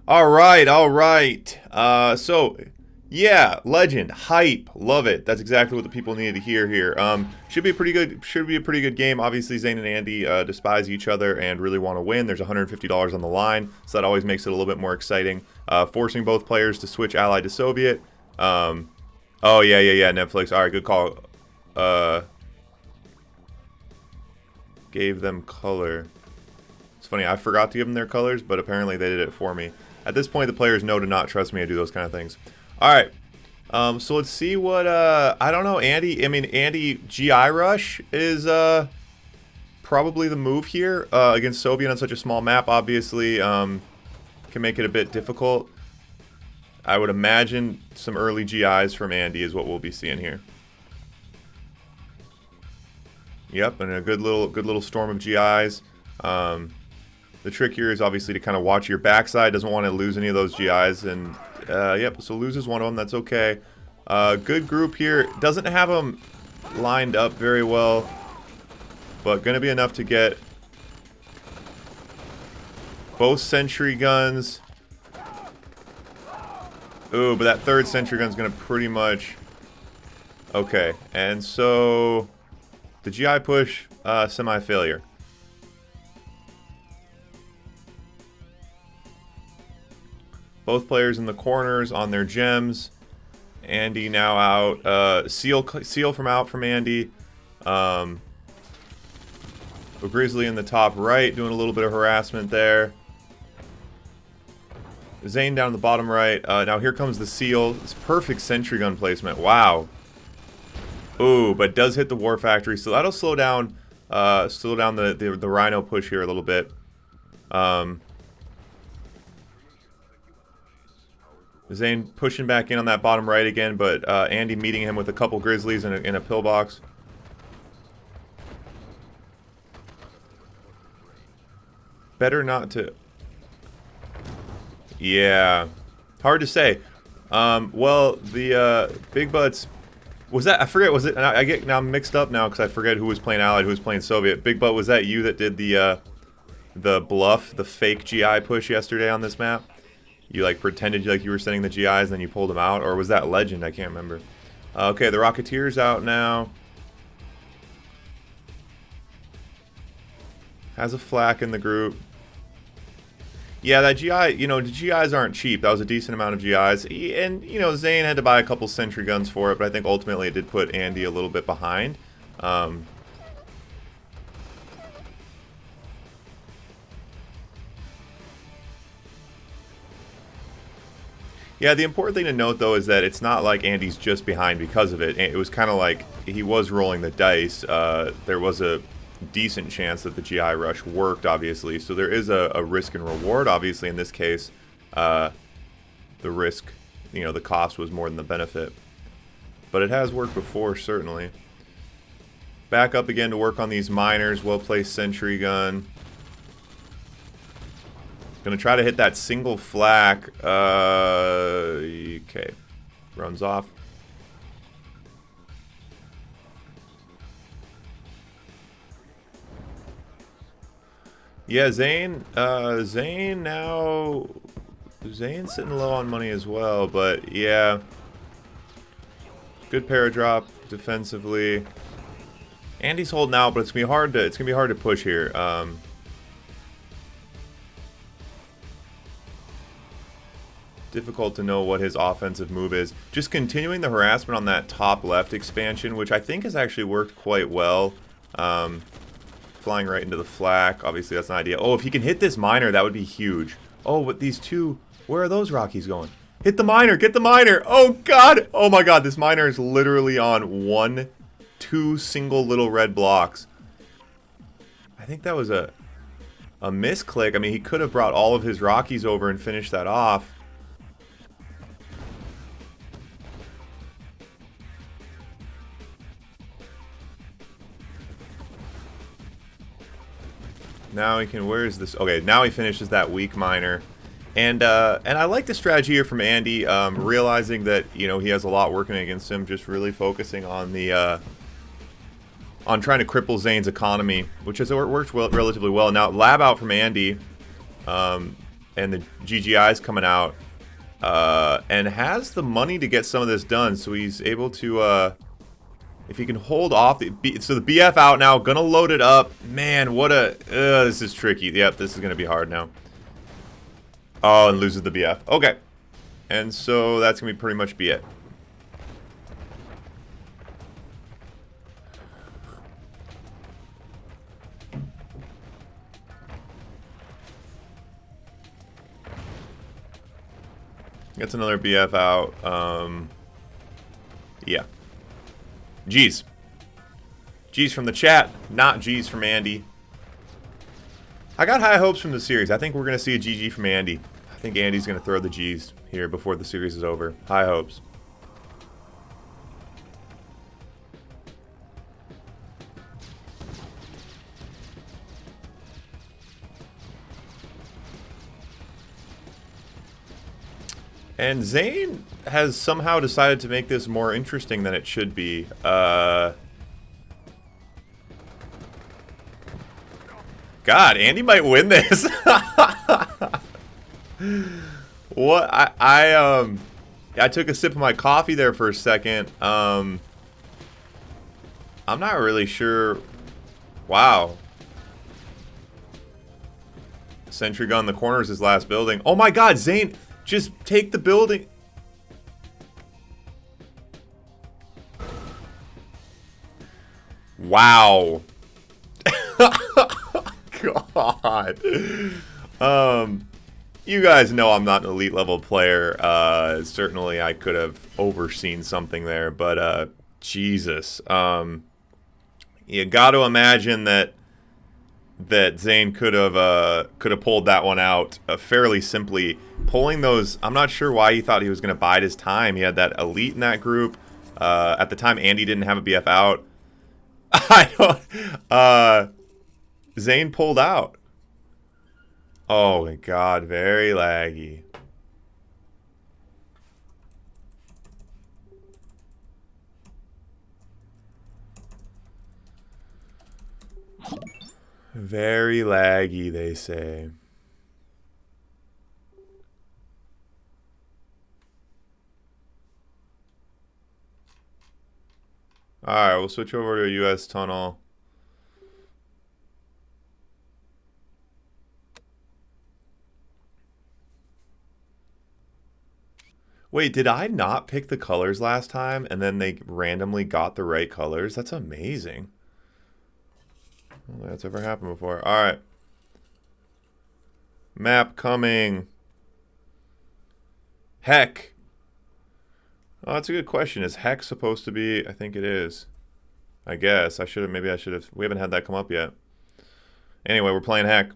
All right, all right. Yeah, legend, hype, love it. That's exactly what the people needed to hear here. Should be a pretty good. Should be a pretty good game. Obviously, Zain and Andy despise each other and really want to win. There's $150 on the line, so that always makes it a little bit more exciting. Forcing both players to switch Allied to Soviet. Um, oh yeah. Netflix. All right, good call. Uh, gave them color. It's funny. I forgot to give them their colors, but apparently they did it for me. At this point, the players know to not trust me to do those kind of things. All right. So let's see what I don't know, Andy. I mean, Andy GI Rush is probably the move here against Soviet on such a small map. Obviously, can make it a bit difficult. I would imagine some early GIs from Andy is what we'll be seeing here. Yep, and a good little storm of GIs. The trick here is obviously to kind of watch your backside. Doesn't want to lose any of those GIs. And, yep, so loses one of them. That's okay. Good group here. Doesn't have them lined up very well. But going to be enough to get both sentry guns. Ooh, but that third sentry gun's going to pretty much... Okay, and so... The GI push, semi-failure. Both players in the corners on their gems. Andy now out. Seal from Andy. A Grizzly in the top right, doing a little bit of harassment there. Zain down in the bottom right. Now here comes the Seal. It's perfect sentry gun placement. Wow. Ooh, but does hit the War Factory, so that'll slow down the Rhino push here a little bit. Zain pushing back in on that bottom right again, but Andy meeting him with a couple Grizzlies in a pillbox. Better not to... Yeah. Hard to say. Well, the Big Butts... Was that... I forget, was it... I get now mixed up now because I forget who was playing Allied, who was playing Soviet. Big Butt, was that you that did the bluff, the fake GI push yesterday on this map? You like pretended like you were sending the GIs and then you pulled them out? Or was that Legend? I can't remember. Okay, the Rocketeer's out now. Has a flak in the group. Yeah, that GI, you know, the GIs aren't cheap. That was a decent amount of GIs. And, you know, Zain had to buy a couple sentry guns for it, but I think ultimately it did put Andy a little bit behind. Yeah, the important thing to note, though, is that it's not like Andy's just behind because of it. It was kind of like he was rolling the dice. There was a decent chance that the GI rush worked, obviously. So there is a risk and reward, obviously. In this case, the risk, you know, the cost was more than the benefit. But it has worked before, certainly. Back up again to work on these miners. Well-placed sentry gun. Gonna try to hit that single flak. Okay. Runs off. Yeah, Zain now... Zain's sitting low on money as well, but yeah. Good paradrop defensively. Andy's holding out, but it's gonna be hard to push here. Difficult to know what his offensive move is. Just continuing the harassment on that top left expansion, which I think has actually worked quite well. Flying right into the flak. Obviously, that's an idea. Oh, if he can hit this miner, that would be huge. Oh, but these two... Where are those Rockies going? Hit the miner! Get the miner! Oh, God! Oh, my God. This miner is literally on two single little red blocks. I think that was a misclick. I mean, he could have brought all of his Rockies over and finished that off. Now he can... Where is this? Okay, now he finishes that weak miner. And I like the strategy here from Andy, realizing that, you know, he has a lot working against him, just really focusing on the... on trying to cripple Zain's economy, which has worked relatively well. Now, lab out from Andy. and the GGI's coming out, and has the money to get some of this done. So he's able to, if he can hold off so the BF out now, gonna load it up. Man, what a this is tricky. Yep, this is gonna be hard now. Oh, and loses the BF. Okay, and so that's gonna be pretty much be it. Gets another BF out. Yeah. G's. G's from the chat, not G's from Andy. I got high hopes from the series. I think we're going to see a GG from Andy. I think Andy's going to throw the G's here before the series is over. High hopes. And Zain has somehow decided to make this more interesting than it should be. God, Andy might win this. What? I took a sip of my coffee there for a second. I'm not really sure. Wow. Sentry gun in the corner is his last building. Oh my God, Zain, just take the building. Wow. God. You guys know I'm not an elite level player. Certainly I could have overseen something there, but Jesus. You got to imagine that Zain could have pulled that one out fairly simply. Pulling those, I'm not sure why he thought he was going to bide his time. He had that elite in that group. At the time, Andy didn't have a BF out. I don't. Zain pulled out. Oh my God, very laggy. Very laggy, they say. Alright, we'll switch over to a US tunnel. Wait, did I not pick the colors last time and then they randomly got the right colors? That's amazing. I don't think that's ever happened before. Alright. Map coming. Heck. Oh, that's a good question. Is Heck supposed to be? I think it is. I guess. Maybe I should have. We haven't had that come up yet. Anyway, we're playing Heck.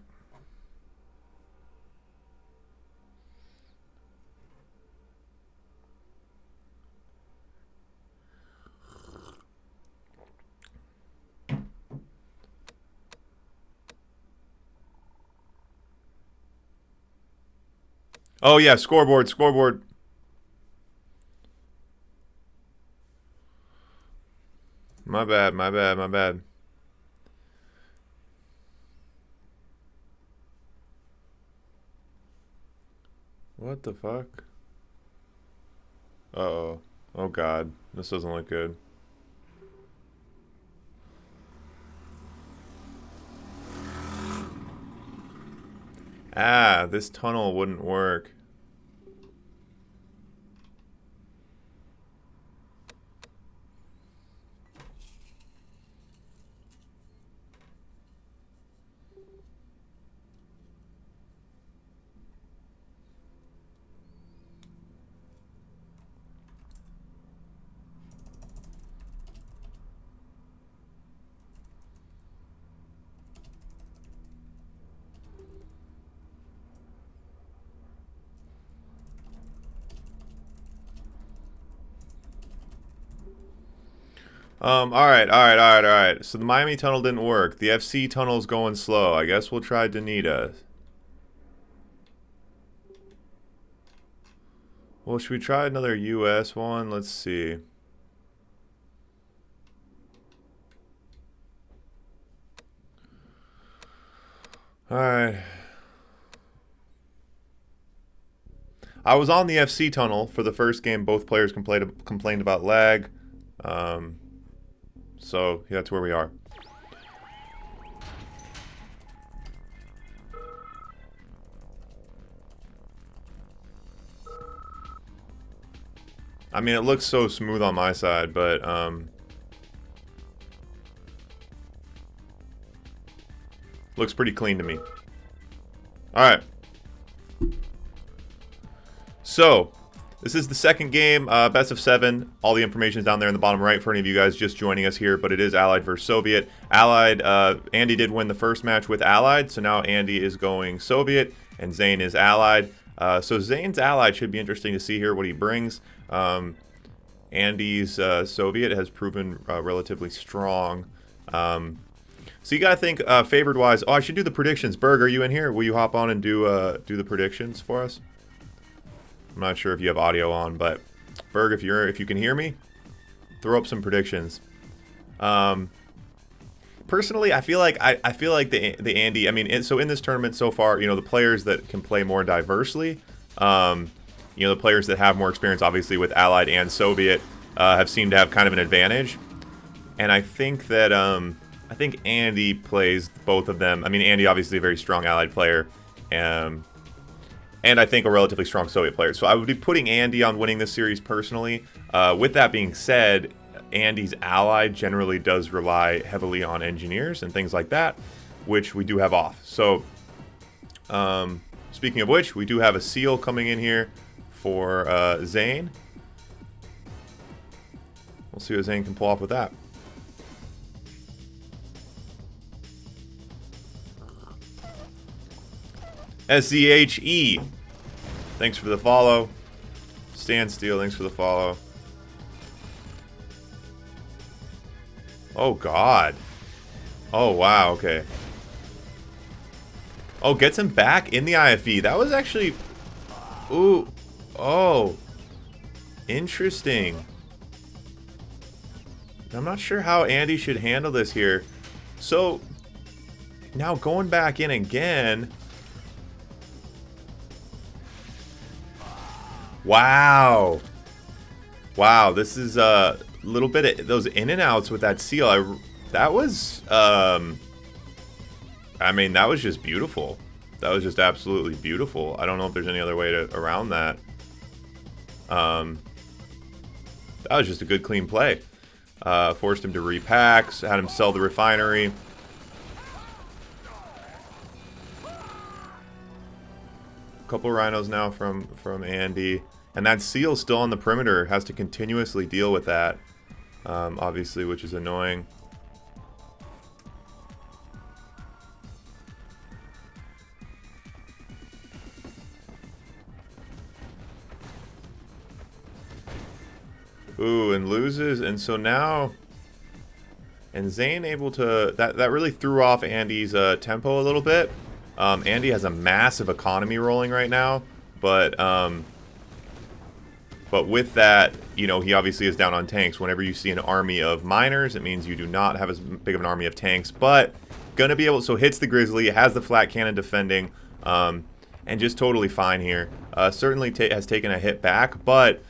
Oh yeah, scoreboard. My bad. What the fuck? Uh-oh. Oh God, this doesn't look good. Ah, this tunnel wouldn't work. Alright. So the Miami tunnel didn't work. The FC tunnel's going slow. I guess we'll try Dunita. Well, should we try another US one? Let's see. Alright. I was on the FC tunnel for the first game. Both players complained about lag. So yeah, that's where we are. I mean, it looks so smooth on my side, but looks pretty clean to me. Alright. So, this is the second game, best of 7. All the information is down there in the bottom right for any of you guys just joining us here, but it is Allied versus Soviet. Allied, Andy did win the first match with Allied, so now Andy is going Soviet, and Zain is Allied. So Zain's Allied should be interesting to see here what he brings. Andy's Soviet has proven relatively strong. So you gotta think favored wise. Oh, I should do the predictions. Berg, are you in here? Will you hop on and do the predictions for us? I'm not sure if you have audio on, but Berg, if you can hear me, throw up some predictions. Personally, I feel like the Andy. I mean, so in this tournament so far, you know, the players that can play more diversely. You know, the players that have more experience, obviously, with Allied and Soviet, have seemed to have kind of an advantage. And I think that, I think Andy plays both of them. I mean, Andy, obviously, a very strong Allied player. And I think a relatively strong Soviet player. So I would be putting Andy on winning this series personally. With that being said, Andy's Allied generally does rely heavily on engineers and things like that, which we do have off. So, speaking of which, we do have a seal coming in here for Zain. We'll see what Zain can pull off with that. SZHE, thanks for the follow. Standstill, thanks for the follow. Oh God. Oh wow, okay. Oh, gets him back in the IFE. That was actually... Ooh. Oh. Interesting. I'm not sure how Andy should handle this here. So, now going back in again... Wow. Wow, this is a little bit of those in and outs with that seal. That was, I mean, that was just beautiful. That was just absolutely beautiful. I don't know if there's any other way around that. That was just a good, clean play. Forced him to repack, had him sell the refinery. A couple rhinos now from Andy. And that seal still on the perimeter, has to continuously deal with that, obviously, which is annoying. Ooh, and loses, and so now, and Zain able to, that really threw off Andy's tempo a little bit. Andy has a massive economy rolling right now, but with that, you know, he obviously is down on tanks. Whenever you see an army of miners, it means you do not have as big of an army of tanks, but gonna be able, so hits the Grizzly, has the flat cannon defending, and just totally fine here. Certainly has taken a hit back, but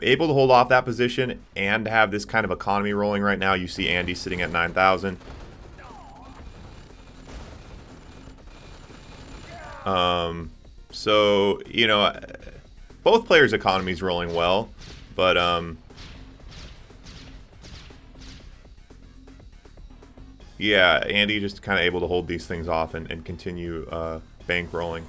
able to hold off that position and have this kind of economy rolling right now. You see Andy sitting at 9,000. So, you know, both players' economies rolling well, but yeah, Andy just kind of able to hold these things off and continue bankrolling.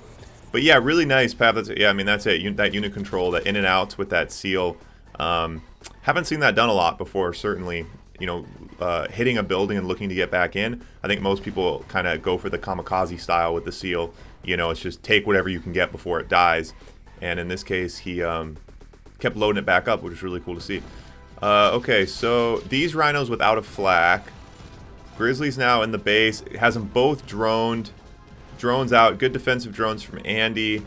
But yeah, really nice path. Yeah, I mean, that's it. That unit control, that in and outs with that seal. Haven't seen that done a lot before, certainly. You know, hitting a building and looking to get back in. I think most people kind of go for the kamikaze style with the seal. You know, it's just take whatever you can get before it dies. And in this case, he kept loading it back up, which is really cool to see. Okay, so these rhinos without a flak. Grizzly's now in the base. It has them both droned. Drones out. Good defensive drones from Andy.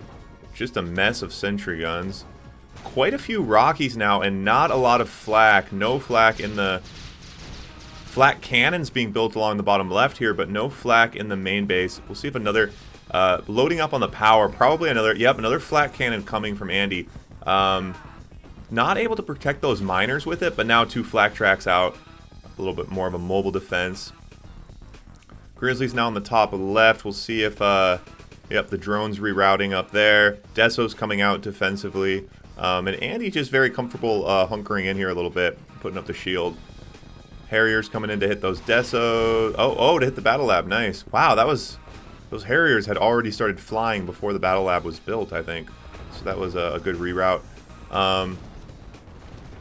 Just a mess of sentry guns. Quite a few Rockies now, and not a lot of flak. No flak in the... Flak cannons being built along the bottom left here, but no flak in the main base. We'll see if another... Loading up on the power. Probably another, yep, another flat cannon coming from Andy. Not able to protect those miners with it, but now 2 flak tracks out. A little bit more of a mobile defense. Grizzlies now on the top left. We'll see if, yep, the drone's rerouting up there. Deso's coming out defensively. And Andy just very comfortable hunkering in here a little bit, putting up the shield. Harriers coming in to hit those Desos. Oh, to hit the battle lab. Nice. Wow, that was... Those Harriers had already started flying before the battle lab was built, I think. So that was a good reroute.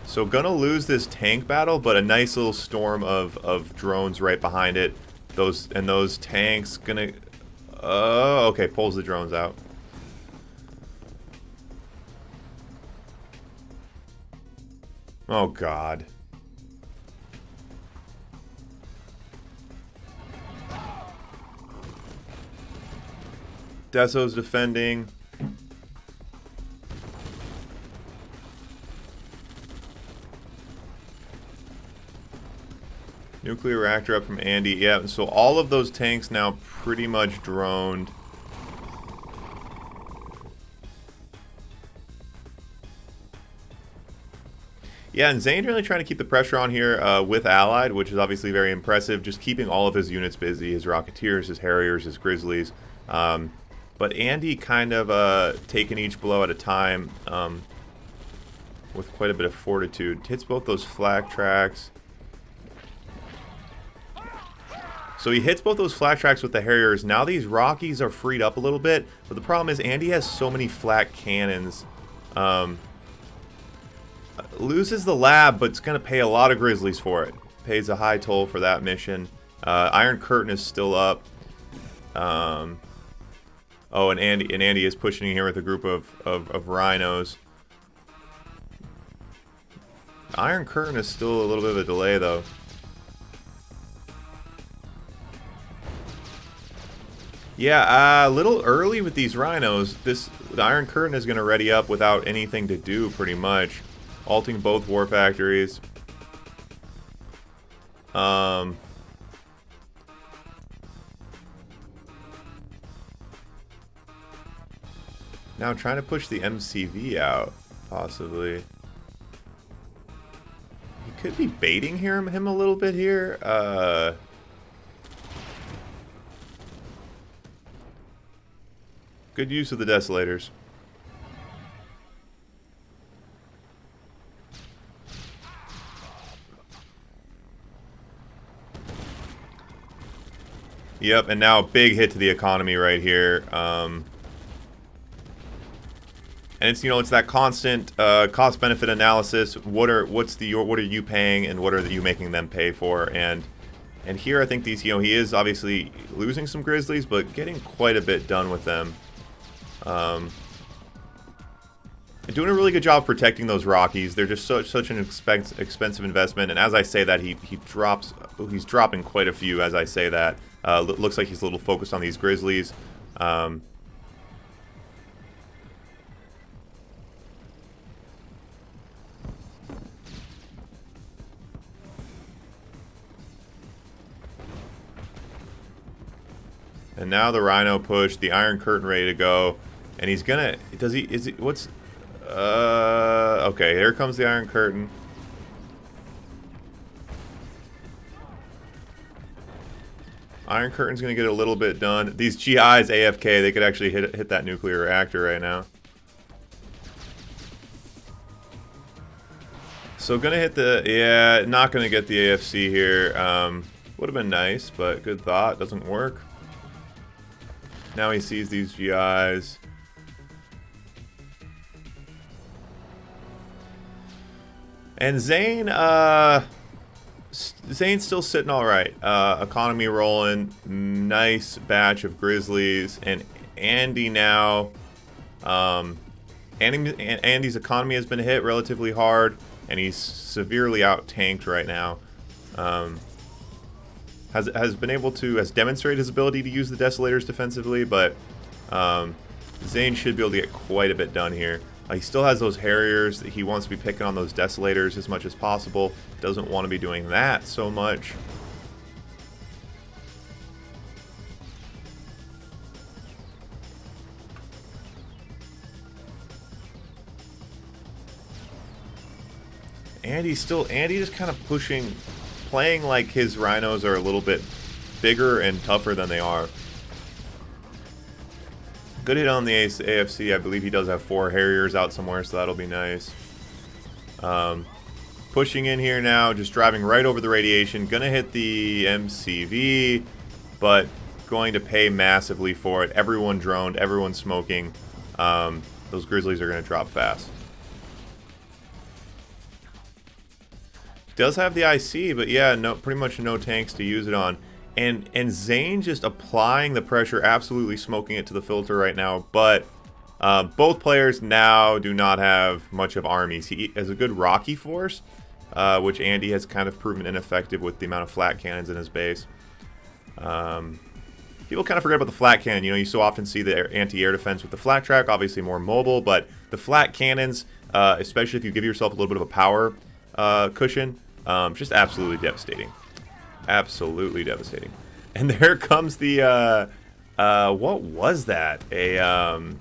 So gonna lose this tank battle, but a nice little storm of drones right behind it. Those tanks gonna... Oh, okay, pulls the drones out. Oh, God. Deso's defending. Nuclear reactor up from Andy. Yeah, so all of those tanks now pretty much droned. Yeah, and Zain really trying to keep the pressure on here with Allied, which is obviously very impressive. Just keeping all of his units busy, his Rocketeers, his Harriers, his Grizzlies. But Andy kind of taking each blow at a time with quite a bit of fortitude. Hits both those flak tracks. So he hits both those flak tracks with the Harriers. Now these Rockies are freed up a little bit. But the problem is Andy has so many flak cannons. Loses the lab, but it's going to pay a lot of Grizzlies for it. Pays a high toll for that mission. Iron Curtain is still up. Oh, and Andy is pushing in here with a group of rhinos. Iron Curtain is still a little bit of a delay, though. Yeah, a little early with these rhinos. The Iron Curtain is going to ready up without anything to do, pretty much. Alting both war factories. Now trying to push the MCV out, possibly. He could be baiting him a little bit here. Good use of the Desolators. Yep, and now a big hit to the economy right here. And it's, you know, it's that constant cost-benefit analysis. What are you paying, and what are you making them pay for? And here I think these, you know, he is obviously losing some Grizzlies, but getting quite a bit done with them. And doing a really good job protecting those Rockies. They're just such an expensive investment. And as I say that, he's dropping quite a few as I say that. Looks like he's a little focused on these Grizzlies. And now the Rhino push, the Iron Curtain ready to go. And he's gonna, okay, here comes the Iron Curtain. Iron Curtain's gonna get a little bit done. These GIs AFK, they could actually hit that nuclear reactor right now. So gonna hit the, yeah, not gonna get the AFC here. Would have been nice, but good thought, doesn't work. Now he sees these GIs. And Zain, Zane's still sitting all right. Economy rolling, nice batch of Grizzlies, and Andy now. Andy's economy has been hit relatively hard, and he's severely out tanked right now. Has demonstrated his ability to use the Desolators defensively, but Zain should be able to get quite a bit done here. He still has those Harriers. He wants to be picking on those Desolators as much as possible. Doesn't want to be doing that so much. Andy just kind of pushing, playing like his rhinos are a little bit bigger and tougher than they are. Good hit on the AFC. I believe he does have 4 Harriers out somewhere, so that'll be nice. Pushing in here now, just driving right over the radiation. Gonna hit the MCV, but going to pay massively for it. Everyone droned, everyone smoking. Those Grizzlies are gonna drop fast. Does have the IC, but yeah, pretty much no tanks to use it on. And Zain just applying the pressure, absolutely smoking it to the filter right now. But both players now do not have much of armies. He has a good Rocky force, which Andy has kind of proven ineffective with the amount of flat cannons in his base. People kind of forget about the flat cannon. You know, you so often see the anti-air defense with the flat track, obviously more mobile, but the flat cannons, especially if you give yourself a little bit of a power cushion, just absolutely devastating. Absolutely devastating. And there comes the, what was that? That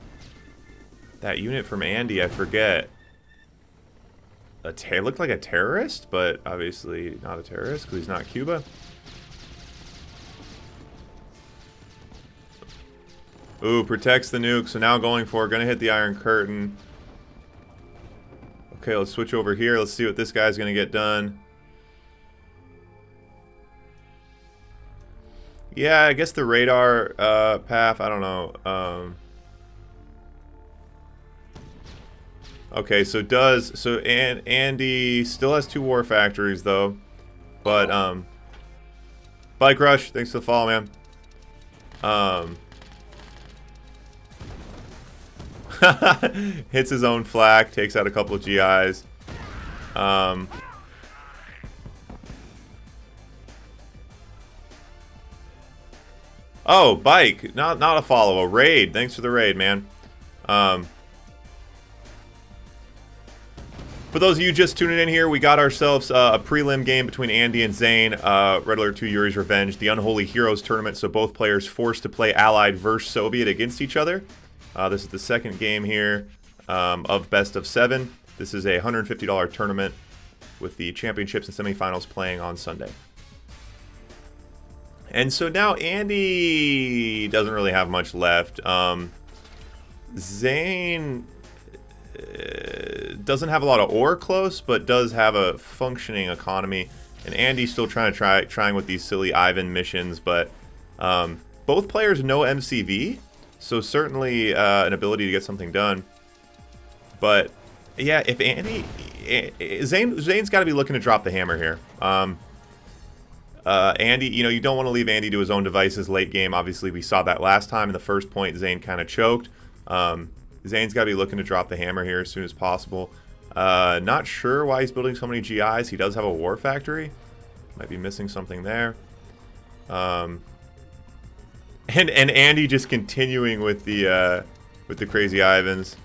unit from Andy, I forget. It looked like a terrorist, but obviously not a terrorist because he's not Cuba. Ooh, protects the nuke, so now going for it. Gonna hit the Iron Curtain. Okay, let's switch over here. Let's see what this guy's gonna get done. Yeah, I guess the radar path, I don't know. Okay, so Andy still has 2 war factories though. But Bike Rush, thanks for the follow, man. Hits his own flak, takes out a couple of GIs. Oh, Bike, not a follow, a raid. Thanks for the raid, man. For those of you just tuning in here, we got ourselves a prelim game between Andy and Zain, Red Alert 2 Yuri's Revenge, the Unholy Heroes tournament, so both players forced to play Allied versus Soviet against each other. This is the second game here of best of 7. This is a $150 tournament with the championships and semifinals playing on Sunday. And so now Andy doesn't really have much left. Zain doesn't have a lot of ore close, but does have a functioning economy. And Andy's still trying with these silly Ivan missions, but both players know MCV, so certainly an ability to get something done. But yeah, if Zain's got to be looking to drop the hammer here. Andy, you know, you don't want to leave Andy to his own devices late game. Obviously, we saw that last time. In the first point, Zain kind of choked. Zain's got to be looking to drop the hammer here as soon as possible. Not sure why he's building so many GIs. He does have a war factory. Might be missing something there. And Andy just continuing with the crazy Ivans,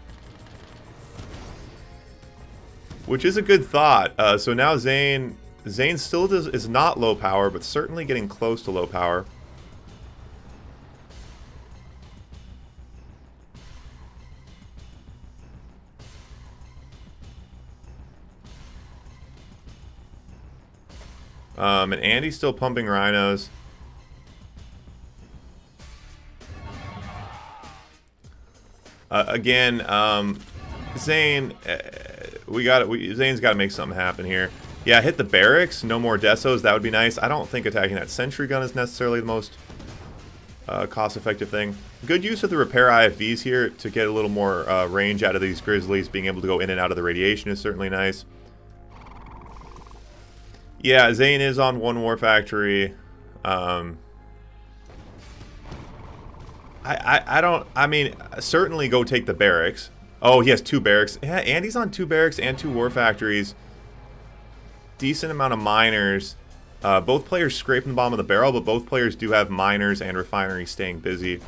which is a good thought. So now Zain still is not low power, but certainly getting close to low power. And Andy's still pumping rhinos. Again, Zain, Zain's got to make something happen here. Yeah, hit the barracks. No more desos. That would be nice. I don't think attacking that sentry gun is necessarily the most cost-effective thing. Good use of the repair IFVs here to get a little more range out of these Grizzlies. Being able to go in and out of the radiation is certainly nice. Yeah, Zain is on 1 war factory. I mean, certainly go take the barracks. Oh, he has 2 barracks. Yeah, Andy's on 2 barracks and 2 war factories. Decent amount of miners. Both players scraping the bottom of the barrel, but both players do have miners and refineries staying busy.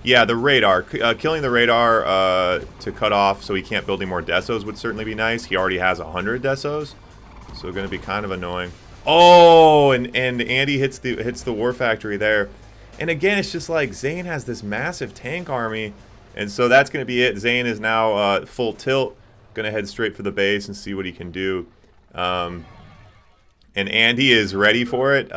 Yeah, the radar. Killing the radar to cut off so he can't build any more desos would certainly be nice. He already has 100 desos, so going to be kind of annoying. Oh, and Andy hits the war factory there. And again, it's just like Zain has this massive tank army, And so that's going to be it. Zain is now full tilt. Going to head straight for the base and see what he can do. And Andy is ready for it.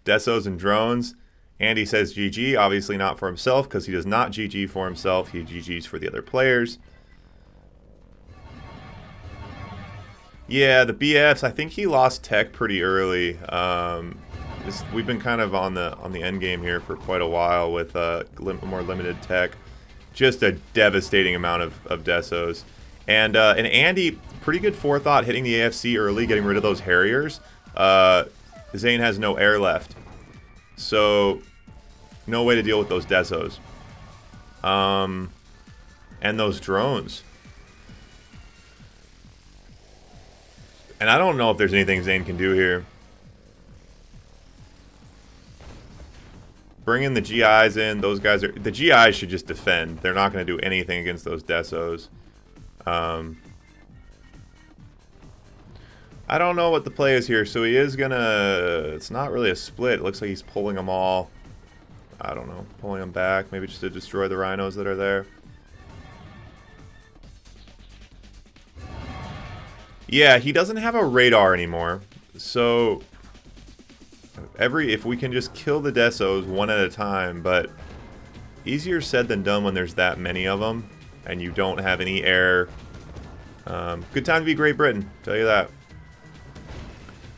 Desos and drones. Andy says GG, obviously not for himself because he does not GG for himself. He GGs for the other players. Yeah, the BFs, I think he lost tech pretty early. We've been kind of on the end game here for quite a while with more limited tech. Just a devastating amount of Desos. And Andy, pretty good forethought hitting the AFC early, getting rid of those Harriers. Zain has no air left. So, no way to deal with those Desos. And those drones. And I don't know if there's anything Zain can do here. Bringing the GIs in. Those guys are... The GIs should just defend. They're not going to do anything against those Desos. I don't know what the play is here. So he is going to... It's not really a split. It looks like he's pulling them all. I don't know. Pulling them back. Maybe just to destroy the rhinos that are there. Yeah, he doesn't have a radar anymore. So... if we can just kill the Desos one at a time, but easier said than done when there's that many of them and you don't have any air. Good time to be Great Britain, tell you that.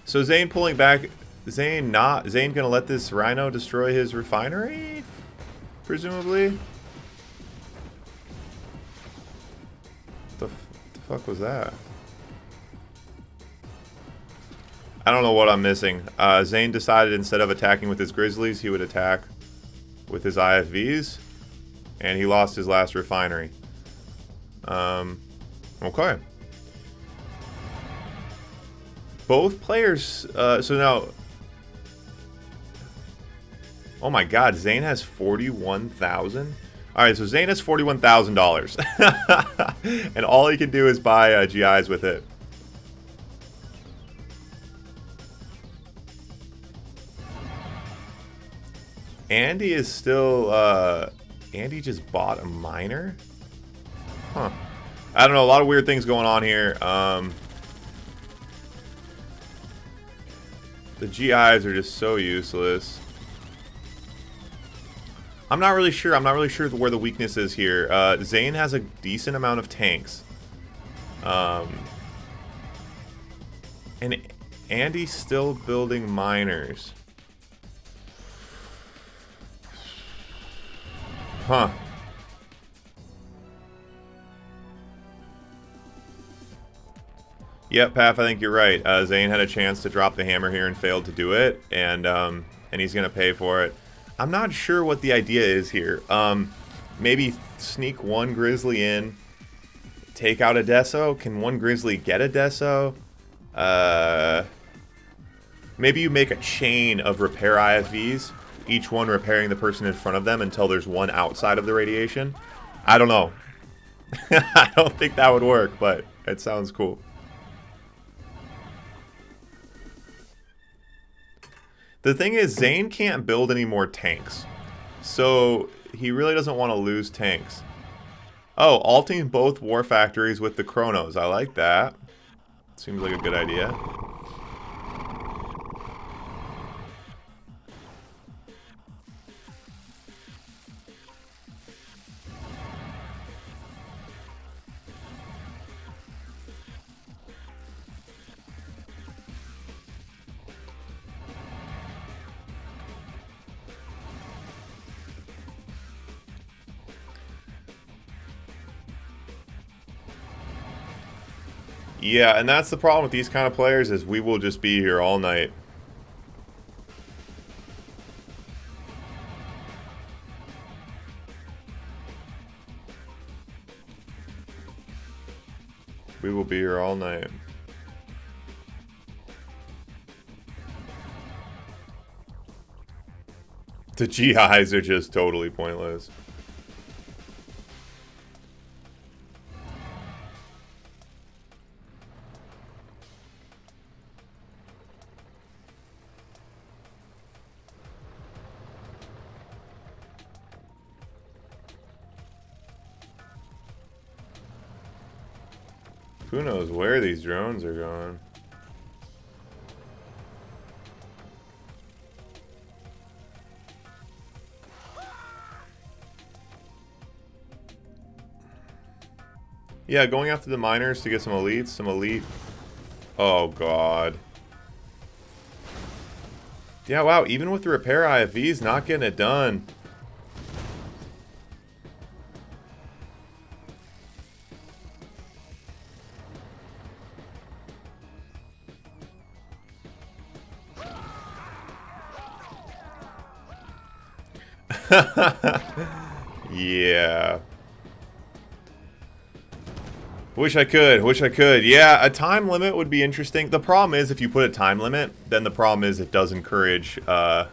So Zain pulling back. Zain gonna let this rhino destroy his refinery, presumably. The fuck was that? I don't know what I'm missing. Zain decided instead of attacking with his Grizzlies, he would attack with his IFVs. And he lost his last refinery. Okay. Both players... so now... Oh my god, Zain has 41,000? Alright, so Zain has $41,000. And all he can do is buy GIs with it. Andy is still, Andy just bought a miner? Huh. I don't know, a lot of weird things going on here. The GIs are just so useless. I'm not really sure. I'm not really sure where the weakness is here. Zain has a decent amount of tanks. And Andy's still building miners. Huh. Yep, Paf, I think you're right. Zain had a chance to drop the hammer here and failed to do it, and he's gonna pay for it. I'm not sure what the idea is here. Maybe sneak one Grizzly in, take out a Deso. Can one Grizzly get a Deso? Maybe you make a chain of repair IFVs, each one repairing the person in front of them until there's one outside of the radiation. I don't know. I don't think that would work, but it sounds cool. The thing is, Zain can't build any more tanks. So, he really doesn't want to lose tanks. Oh, alting both war factories with the Chronos. I like that. Seems like a good idea. Yeah, and that's the problem with these kind of players is we will just be here all night. We will be here all night. The GIs are just totally pointless. Who knows where these drones are going? Yeah, going after the miners to get some elites, some elite. Oh, God. Yeah, wow, even with the repair IFVs, not getting it done. Yeah. Wish I could. Wish I could. Yeah, a time limit would be interesting. The problem is if you put a time limit, then the problem is it does encourage, then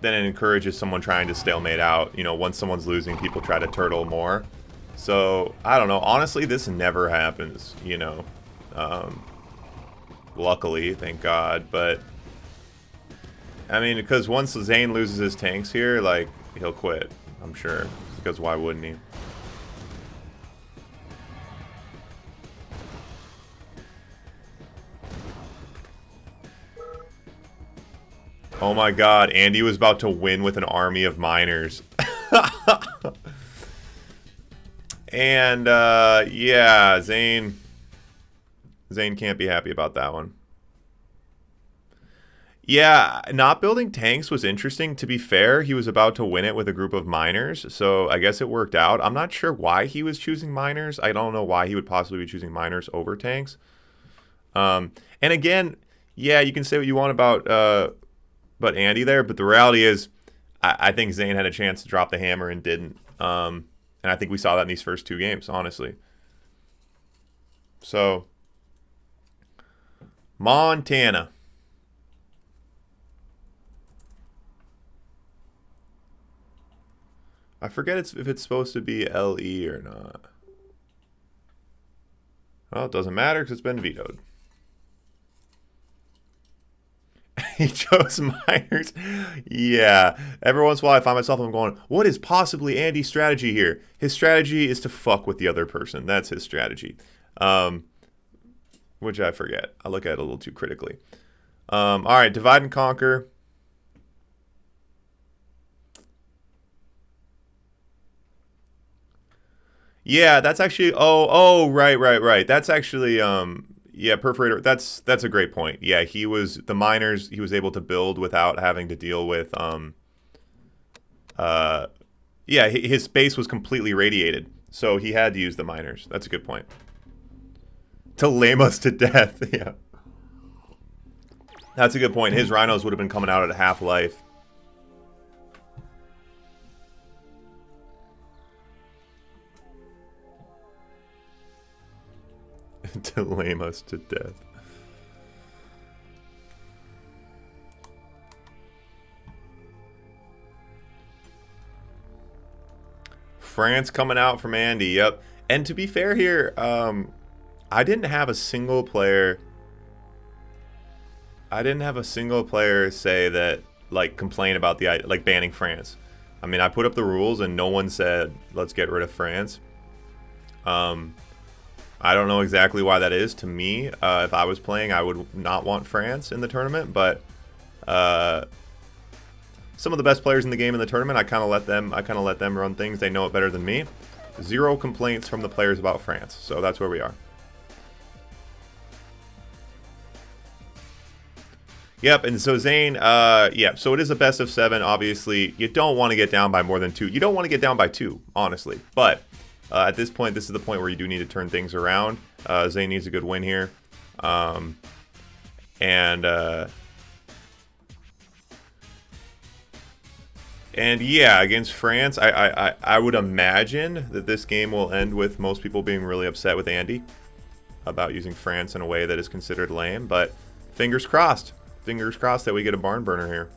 it encourages someone trying to stalemate out. You know, once someone's losing, people try to turtle more. So, I don't know. Honestly, this never happens, you know. Luckily, thank God. But, I mean, because once Zain loses his tanks here, like, he'll quit, I'm sure. Because why wouldn't he? Oh my God, Andy was about to win with an army of miners. And, yeah, Zain can't be happy about that one. Yeah, not building tanks was interesting. To be fair, he was about to win it with a group of miners, so I guess it worked out. I'm not sure why he was choosing miners. I don't know why he would possibly be choosing miners over tanks. And again, yeah, you can say what you want about Andy there, but the reality is I think Zain had a chance to drop the hammer and didn't. And I think we saw that in these first two games, honestly. So, Montana. I forget if it's supposed to be LE or not. Well, it doesn't matter because it's been vetoed. He chose miners. Yeah. Every once in a while I find myself, I'm going, what is possibly Andy's strategy here? His strategy is to fuck with the other person. That's his strategy. Which I forget. I look at it a little too critically. All right, divide and conquer. Yeah, that's actually, right. That's actually, yeah, perforator. That's a great point. Yeah, the miners. He was able to build without having to deal with. Yeah, his space was completely radiated, so he had to use the miners. That's a good point. To lame us to death. Yeah, that's a good point. His rhinos would have been coming out at half life. To lame us to death. France coming out from Andy, yep. And to be fair here, I didn't have a single player say that, like, complain about the, like, banning France. I mean, I put up the rules and no one said, let's get rid of France. I don't know exactly why that is. To me, if I was playing, I would not want France in the tournament, but some of the best players in the game in the tournament, I kind of let them run things. They know it better than me. Zero complaints from the players about France, so that's where we are. Yep, and so Zain, yeah, so it is a best of 7. Obviously, you don't want to get down by more than 2. You don't want to get down by 2, honestly, but at this point, this is the point where you do need to turn things around. Zain needs a good win here. And yeah, against France, I would imagine that this game will end with most people being really upset with Andy about using France in a way that is considered lame. But fingers crossed. Fingers crossed that we get a barn burner here.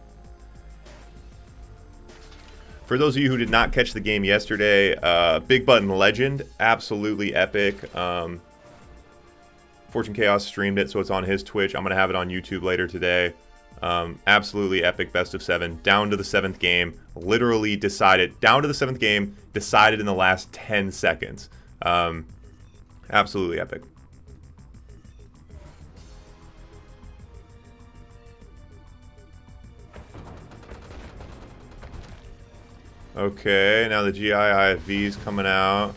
For those of you who did not catch the game yesterday, Big Button Legend, absolutely epic. Fortune Chaos streamed it, so it's on his Twitch. I'm going to have it on YouTube later today. Absolutely epic best of 7, down to the 7th game. Literally decided, down to the 7th game, decided in the last 10 seconds. Absolutely epic. Okay, now the GI IFV is coming out.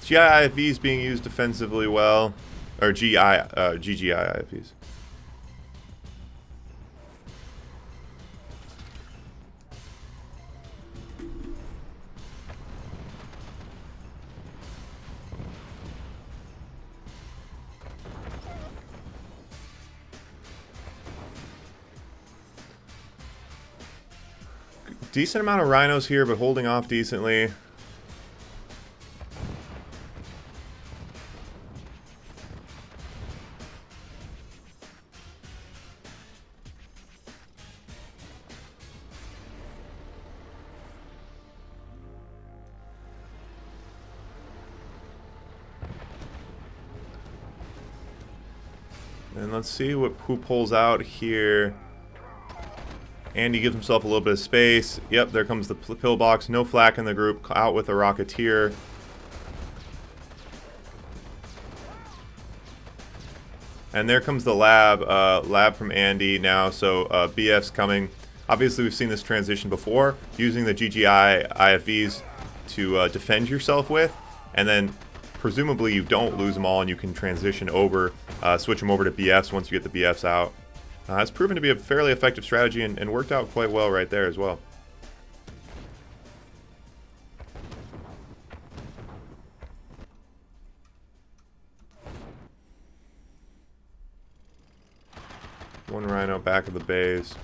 GI IFVs being used defensively well, or GGI IFVs. Decent amount of rhinos here, but holding off decently. And let's see who pulls out here. Andy gives himself a little bit of space. Yep, there comes the pillbox. No flak in the group. Out with a Rocketeer. And there comes the lab. Lab from Andy now. So BF's coming. Obviously, we've seen this transition before. Using the GGI IFVs to defend yourself with. And then presumably you don't lose them all and you can transition over. Switch them over to BFs once you get the BFs out. It's proven to be a fairly effective strategy and worked out quite well right there as well. One rhino back of the base.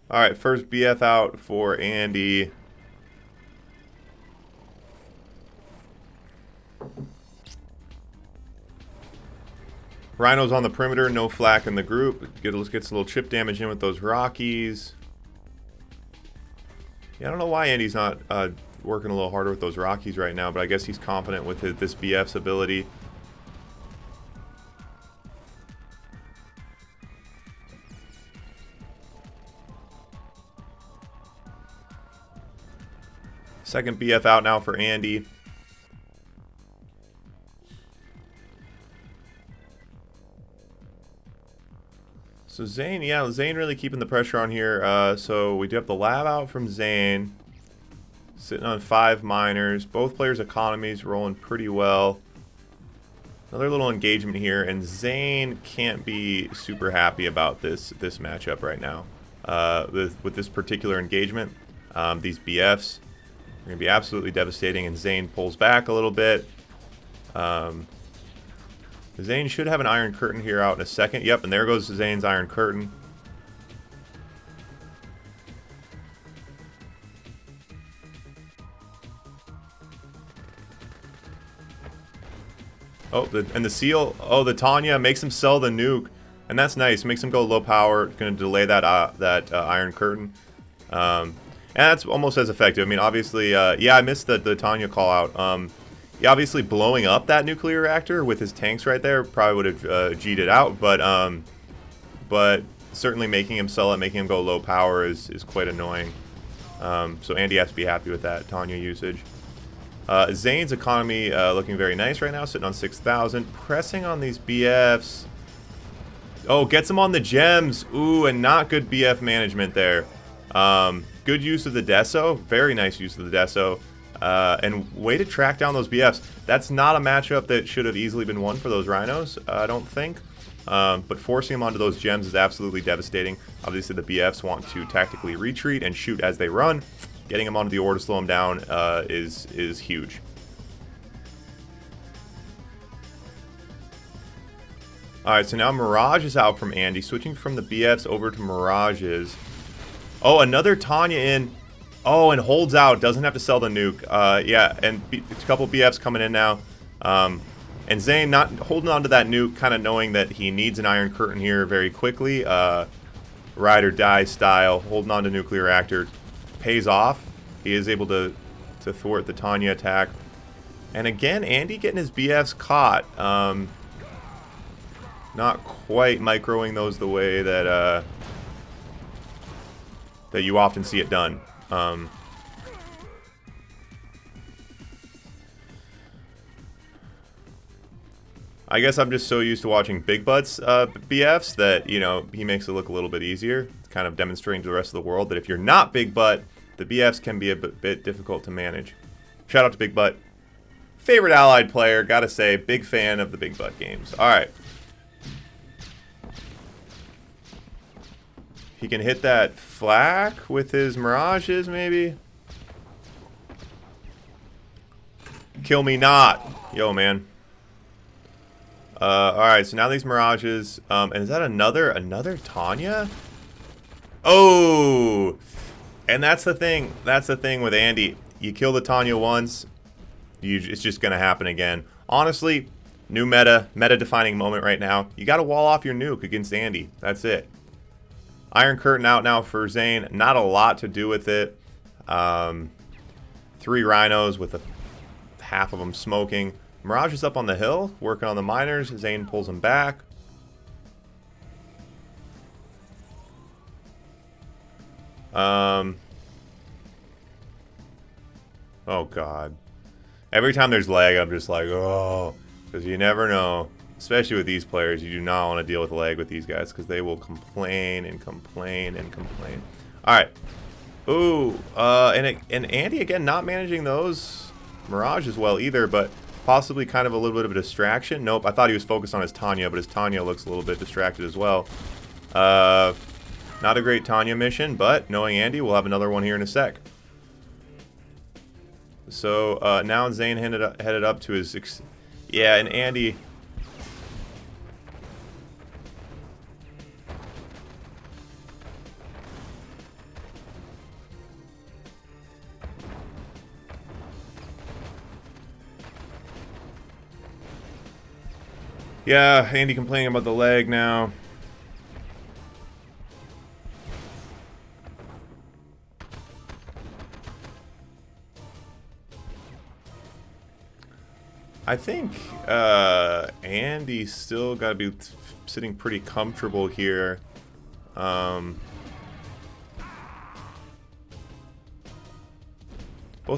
Alright, first BF out for Andy. Rhinos on the perimeter, no flak in the group. Gets a little chip damage in with those Rockies. Yeah, I don't know why Andy's not working a little harder with those Rockies right now, but I guess he's confident with this BF's ability. Second BF out now for Andy. So Zain, yeah, Zain really keeping the pressure on here. So we do have the lab out from Zain. Sitting on 5 miners. Both players' economies rolling pretty well. Another little engagement here, and Zain can't be super happy about this matchup right now. With this particular engagement, these BFs are going to be absolutely devastating, and Zain pulls back a little bit. Zain should have an Iron Curtain here out in a second. Yep, and there goes Zain's Iron Curtain. Oh, and the seal. Oh, the Tanya makes him sell the nuke, and that's nice. Makes him go low power. Going to delay that Iron Curtain, and that's almost as effective. I mean, obviously, yeah, I missed the Tanya call out. Yeah, obviously blowing up that nuclear reactor with his tanks right there probably would have G'd it out, but certainly making him sell it, making him go low power is quite annoying. So Andy has to be happy with that Tanya usage. Zain's economy looking very nice right now, sitting on 6,000. Pressing on these BFs. Oh, gets him on the gems. Ooh, and not good BF management there. Good use of the Deso. Very nice use of the Deso. And way to track down those BFs. That's not a matchup that should have easily been won for those Rhinos, I don't think. But forcing them onto those gems is absolutely devastating. Obviously, the BFs want to tactically retreat and shoot as they run. Getting them onto the ore to slow them down is huge. Alright, so now Mirage is out from Andy. Switching from the BFs over to Mirages. Oh, another Tanya in. Oh, and holds out. Doesn't have to sell the nuke. Yeah, and a couple BFs coming in now. And Zain not holding on to that nuke, kind of knowing that he needs an Iron Curtain here very quickly. Ride or die style. Holding on to nuclear reactor pays off. He is able to thwart the Tanya attack. And again, Andy getting his BFs caught. Not quite microing those the way that that you often see it done. I guess I'm just so used to watching Big Butts BFs that, you know, he makes it look a little bit easier. Kind of demonstrating to the rest of the world that if you're not Big Butt, the BFs can be a bit difficult to manage. Shout out to Big Butt. Favorite Allied player, gotta say, big fan of the Big Butt games. Alright. He can hit that flak with his mirages, maybe? Kill me not. Yo, man. Alright, so now these mirages, and is that another Tanya? Oh! And that's the thing with Andy. You kill the Tanya once, it's just gonna happen again. Honestly, new meta-defining moment right now. You gotta wall off your nuke against Andy. That's it. Iron Curtain out now for Zain. Not a lot to do with it. 3 rhinos with half of them smoking. Mirage is up on the hill, working on the miners. Zain pulls him back. Oh, God. Every time there's lag, I'm just like, oh. Because you never know. Especially with these players, you do not want to deal with lag with these guys. Because they will complain and complain and complain. Alright. Ooh. And Andy, again, not managing those Mirage as well either, but possibly kind of a little bit of a distraction. Nope, I thought he was focused on his Tanya, but his Tanya looks a little bit distracted as well. Not a great Tanya mission, but knowing Andy, we'll have another one here in a sec. So now Zain headed up to his... Yeah, and Andy... Yeah, Andy complaining about the lag now. I think Andy's still got to be sitting pretty comfortable here. Both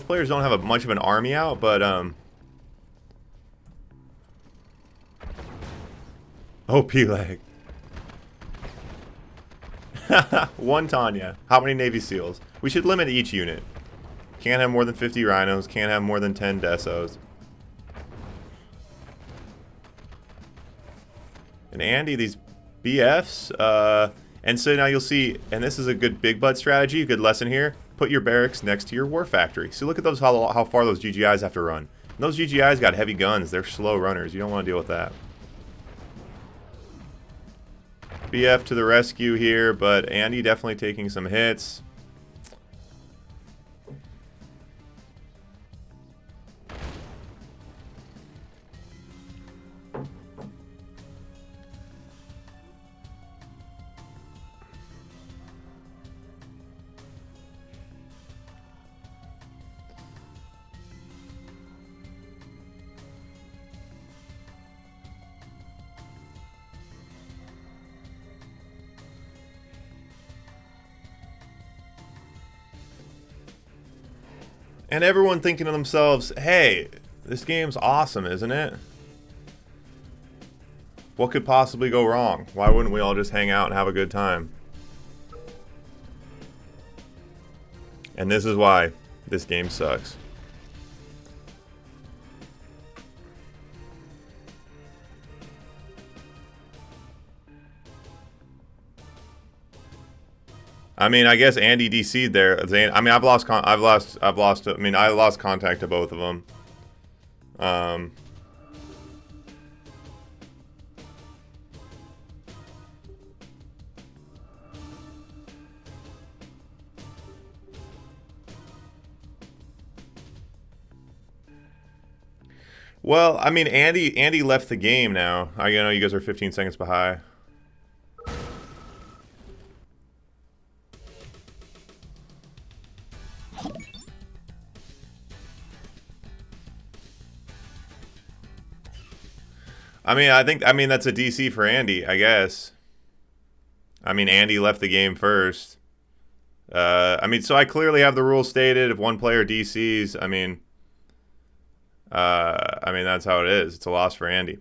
players don't have much of an army out, but OP lag. One Tanya. How many Navy SEALs? We should limit each unit. Can't have more than 50 rhinos. Can't have more than 10 Desos. And Andy, these BFs, and so now you'll see, and this is a good big butt strategy, a good lesson here. Put your barracks next to your war factory. So look at those, how far those GGIs have to run. And those GGIs got heavy guns. They're slow runners. You don't want to deal with that. BF to the rescue here, but Andy definitely taking some hits. And everyone thinking to themselves, hey, this game's awesome, isn't it? What could possibly go wrong? Why wouldn't we all just hang out and have a good time? And this is why this game sucks. I mean, I guess Andy DC'd there. Zain, I mean, I lost contact to both of them. Well, I mean, Andy left the game now. I know you guys are 15 seconds behind. I mean that's a DC for Andy, I guess. I mean, Andy left the game first. I mean, so I clearly have the rule stated. If one player DCs, I mean that's how it is. It's a loss for Andy.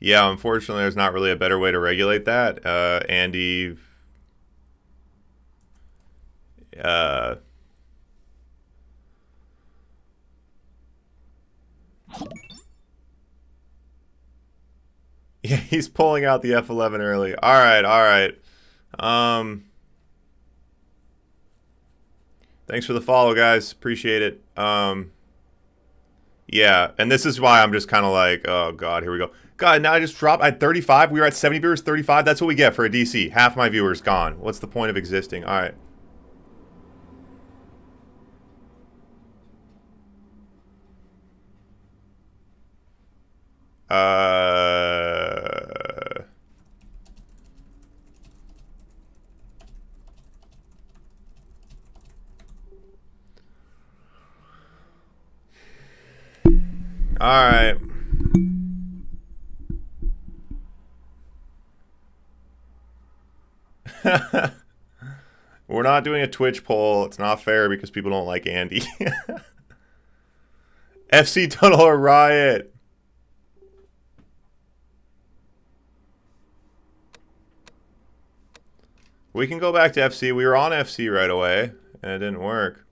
Yeah, unfortunately, there's not really a better way to regulate that. Andy. Yeah, he's pulling out the F11 early. All right, all right. Thanks for the follow, guys. Appreciate it. Yeah, and this is why I'm just kind of like, oh god, here we go. God, now I just dropped at 35. We were at 70 viewers, 35. That's what we get for a DC. Half my viewers gone. What's the point of existing? All right. All right. We're not doing a Twitch poll. It's not fair because people don't like Andy. FC Tunnel or Riot? We can go back to FC. We were on FC right away, and it didn't work.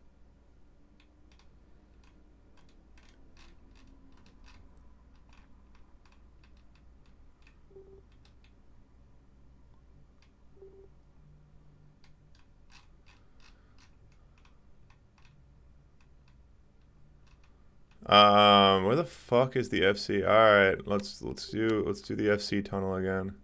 Where the fuck is the FC? All right, let's do the FC tunnel again.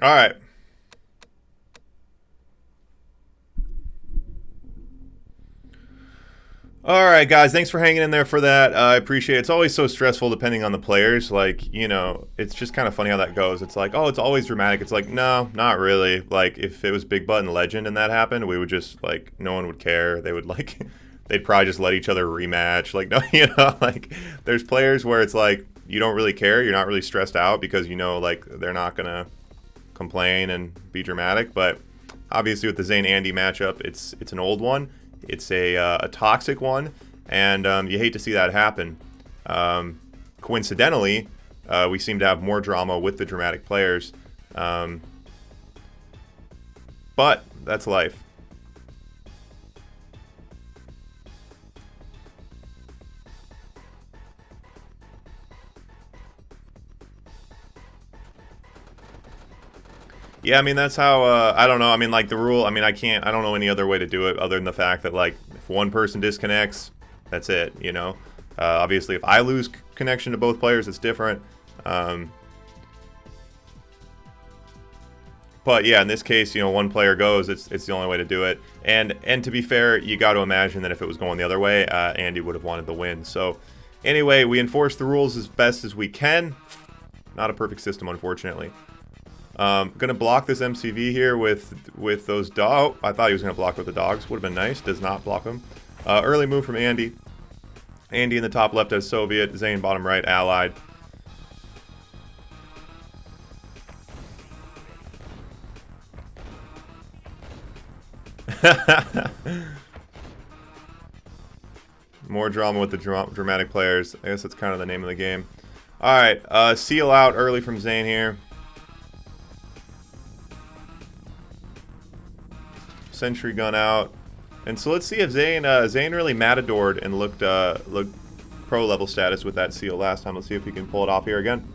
All right. All right, guys. Thanks for hanging in there for that. I appreciate it. It's always so stressful depending on the players. Like, you know, it's just kind of funny how that goes. It's like, oh, it's always dramatic. It's like, no, not really. Like, if it was Big Button Legend and that happened, we would just, like, no one would care. They would, like, they'd probably just let each other rematch. Like, no, you know, like, there's players where it's like, you don't really care. You're not really stressed out because you know, like, they're not going to complain and be dramatic. But obviously with the Zain Andy matchup, it's an old one. It's a toxic one, and you hate to see that happen. Coincidentally, we seem to have more drama with the dramatic players, but that's life. Yeah, I mean, that's how, I don't know, I mean, like, the rule, I mean, I don't know any other way to do it other than the fact that, like, if one person disconnects, that's it, you know? Obviously, if I lose connection to both players, it's different. But yeah, in this case, you know, one player goes. It's the only way to do it. And to be fair, you got to imagine that if it was going the other way, Andy would have wanted the win. So anyway, we enforce the rules as best as we can. Not a perfect system, unfortunately. Gonna block this MCV here with those dogs. Oh, I thought he was gonna block with the dogs. Would have been nice. Does not block them. Early move from Andy. Andy in the top left as Soviet. Zain bottom right, Allied. More drama with the dramatic players. I guess that's kind of the name of the game. Alright, seal out early from Zain here. Sentry gun out. And so let's see if Zain really matadored and looked pro level status with that seal last time. Let's see if we can pull it off here again.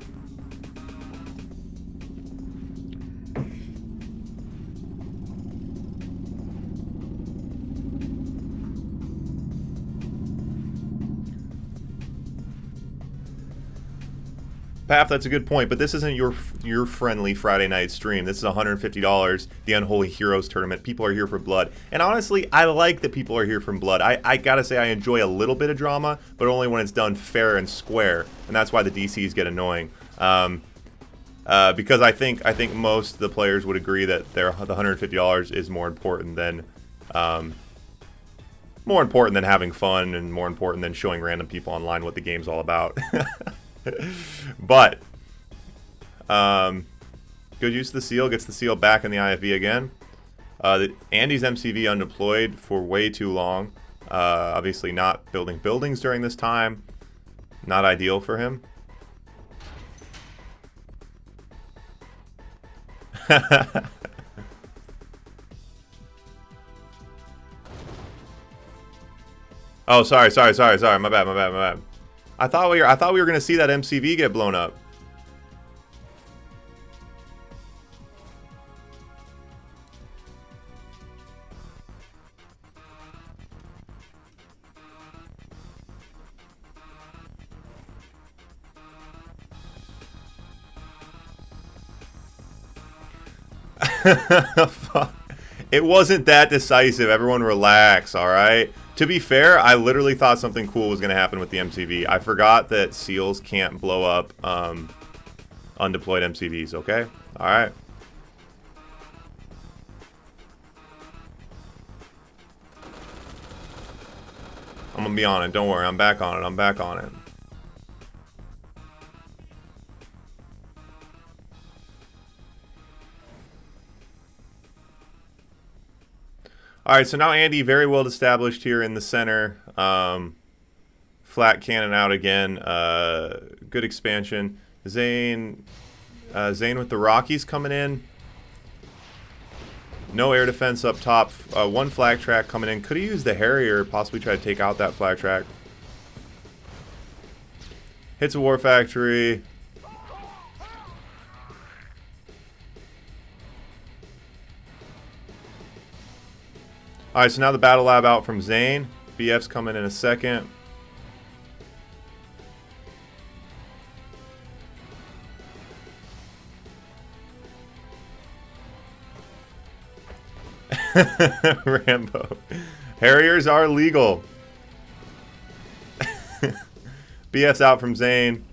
Paf, that's a good point, but this isn't your friendly Friday night stream. This is $150, the Unholy Heroes tournament. People are here for blood. And honestly, I like that people are here for blood. I gotta say I enjoy a little bit of drama, but only when it's done fair and square. And that's why the DCs get annoying. Because I think most of the players would agree that the $150 is more important than having fun, and more important than showing random people online what the game's all about. But good use of the seal, gets the seal back in the IFV again. Andy's MCV undeployed for way too long. Obviously not building buildings during this time. Not ideal for him. Oh, sorry. My bad. I thought we were gonna see that MCV get blown up. It wasn't that decisive. Everyone relax, all right? To be fair, I literally thought something cool was going to happen with the MCV. I forgot that seals can't blow up undeployed MCVs, okay? All right. I'm going to be on it. Don't worry. I'm back on it. I'm back on it. Alright, so now Andy very well established here in the center. Flat cannon out again. Good expansion. Zain with the Rockies coming in. No air defense up top. One flag track coming in. Could have used the Harrier, possibly try to take out that flag track. Hits a War Factory. Alright, so now the Battle Lab out from Zain. BF's coming in a second. Rambo. Harriers are legal. BF's out from Zain.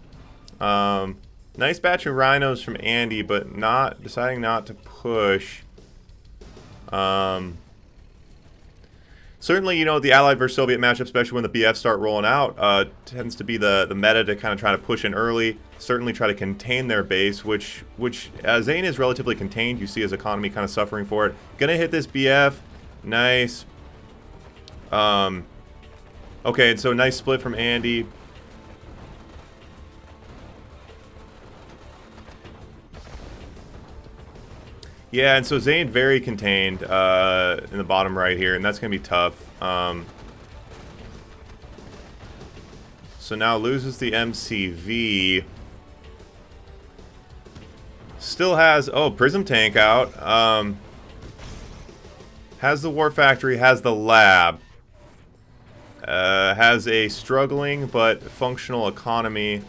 Nice batch of rhinos from Andy, but deciding not to push. Certainly, you know, the Allied versus Soviet matchup, especially when the BFs start rolling out, tends to be the meta to kind of try to push in early. Certainly try to contain their base, which Zain is relatively contained. You see his economy kind of suffering for it. Gonna hit this BF. Nice. Okay, so nice split from Andy. Yeah, and so Zain very contained in the bottom right here, and that's going to be tough. So now loses the MCV. Still has, Prism Tank out. Has the War Factory, has the lab. Has a struggling but functional economy.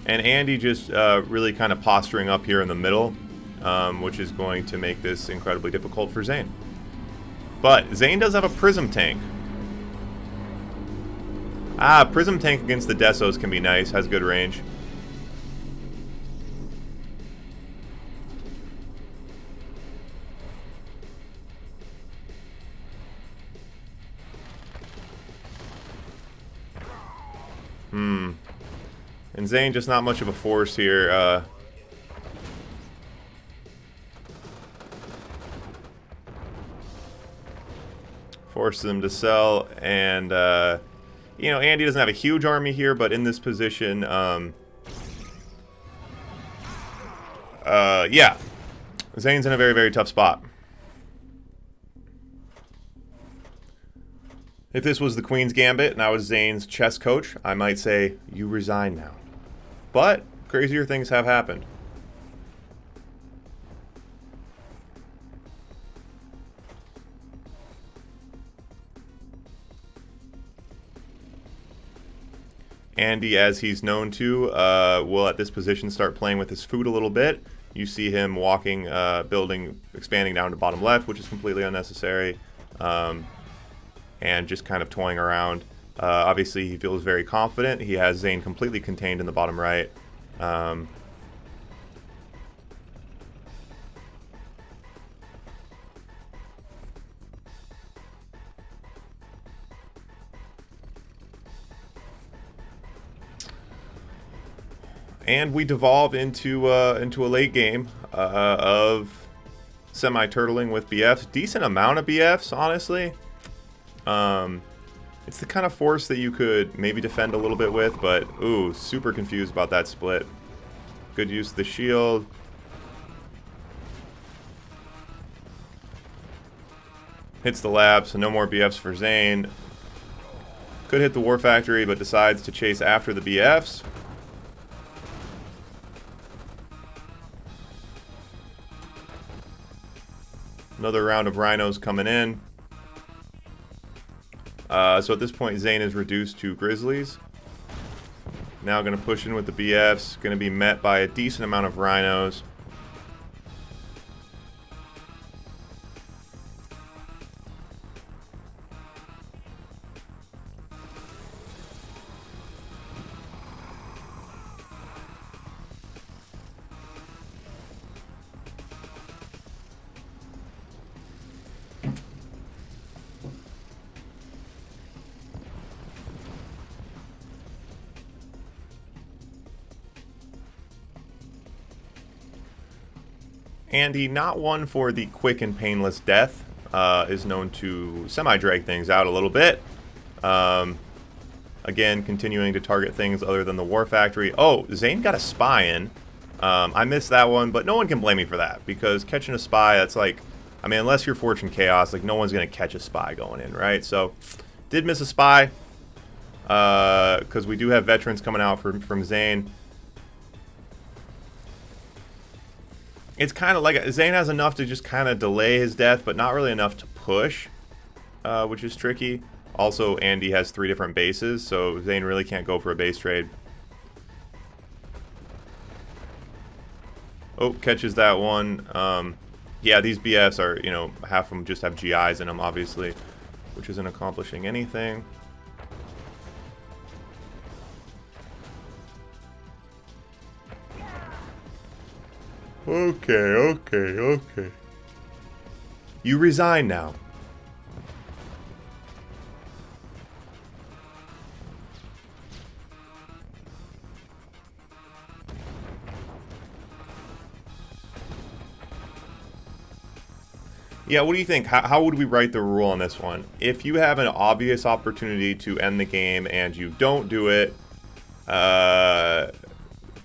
And Andy just really kind of posturing up here in the middle, which is going to make this incredibly difficult for Zain. But Zain does have a Prism tank. Ah, Prism tank against the Desos can be nice, has good range. And Zain just not much of a force here. Forces him to sell, and you know, Andy doesn't have a huge army here, but in this position, yeah, Zain's in a very, very tough spot. If this was the Queen's Gambit and I was Zain's chess coach, I might say, you resign now. But crazier things have happened. Andy, as he's known to, will at this position start playing with his food a little bit. You see him walking, building, expanding down to bottom left, which is completely unnecessary, and just kind of toying around. Obviously, he feels very confident. He has Zain completely contained in the bottom right. And we devolve into a late game of semi-turtling with BFs. Decent amount of BFs, honestly. It's the kind of force that you could maybe defend a little bit with, but ooh, super confused about that split. Good use of the shield. Hits the lab, so no more BFs for Zain. Could hit the War Factory, but decides to chase after the BFs. Another round of rhinos coming in. So at this point, Zain is reduced to Grizzlies. Now going to push in with the BFs. Going to be met by a decent amount of rhinos. Andy, not one for the quick and painless death, is known to semi-drag things out a little bit. Again, continuing to target things other than the War Factory. Oh, Zain got a spy in. I missed that one, but no one can blame me for that, because catching a spy, that's like, I mean, unless you're Fortune Chaos, like, no one's going to catch a spy going in, right? So, did miss a spy, because we do have veterans coming out from Zain. It's kind of like Zain has enough to just kind of delay his death, but not really enough to push, which is tricky. Also, Andy has 3 different bases, so Zain really can't go for a base trade. Oh, catches that one. Yeah, these BFs are, you know, half of them just have GIs in them, obviously, which isn't accomplishing anything. Okay. You resign now. Yeah, what do you think? How would we write the rule on this one? If you have an obvious opportunity to end the game and you don't do it, the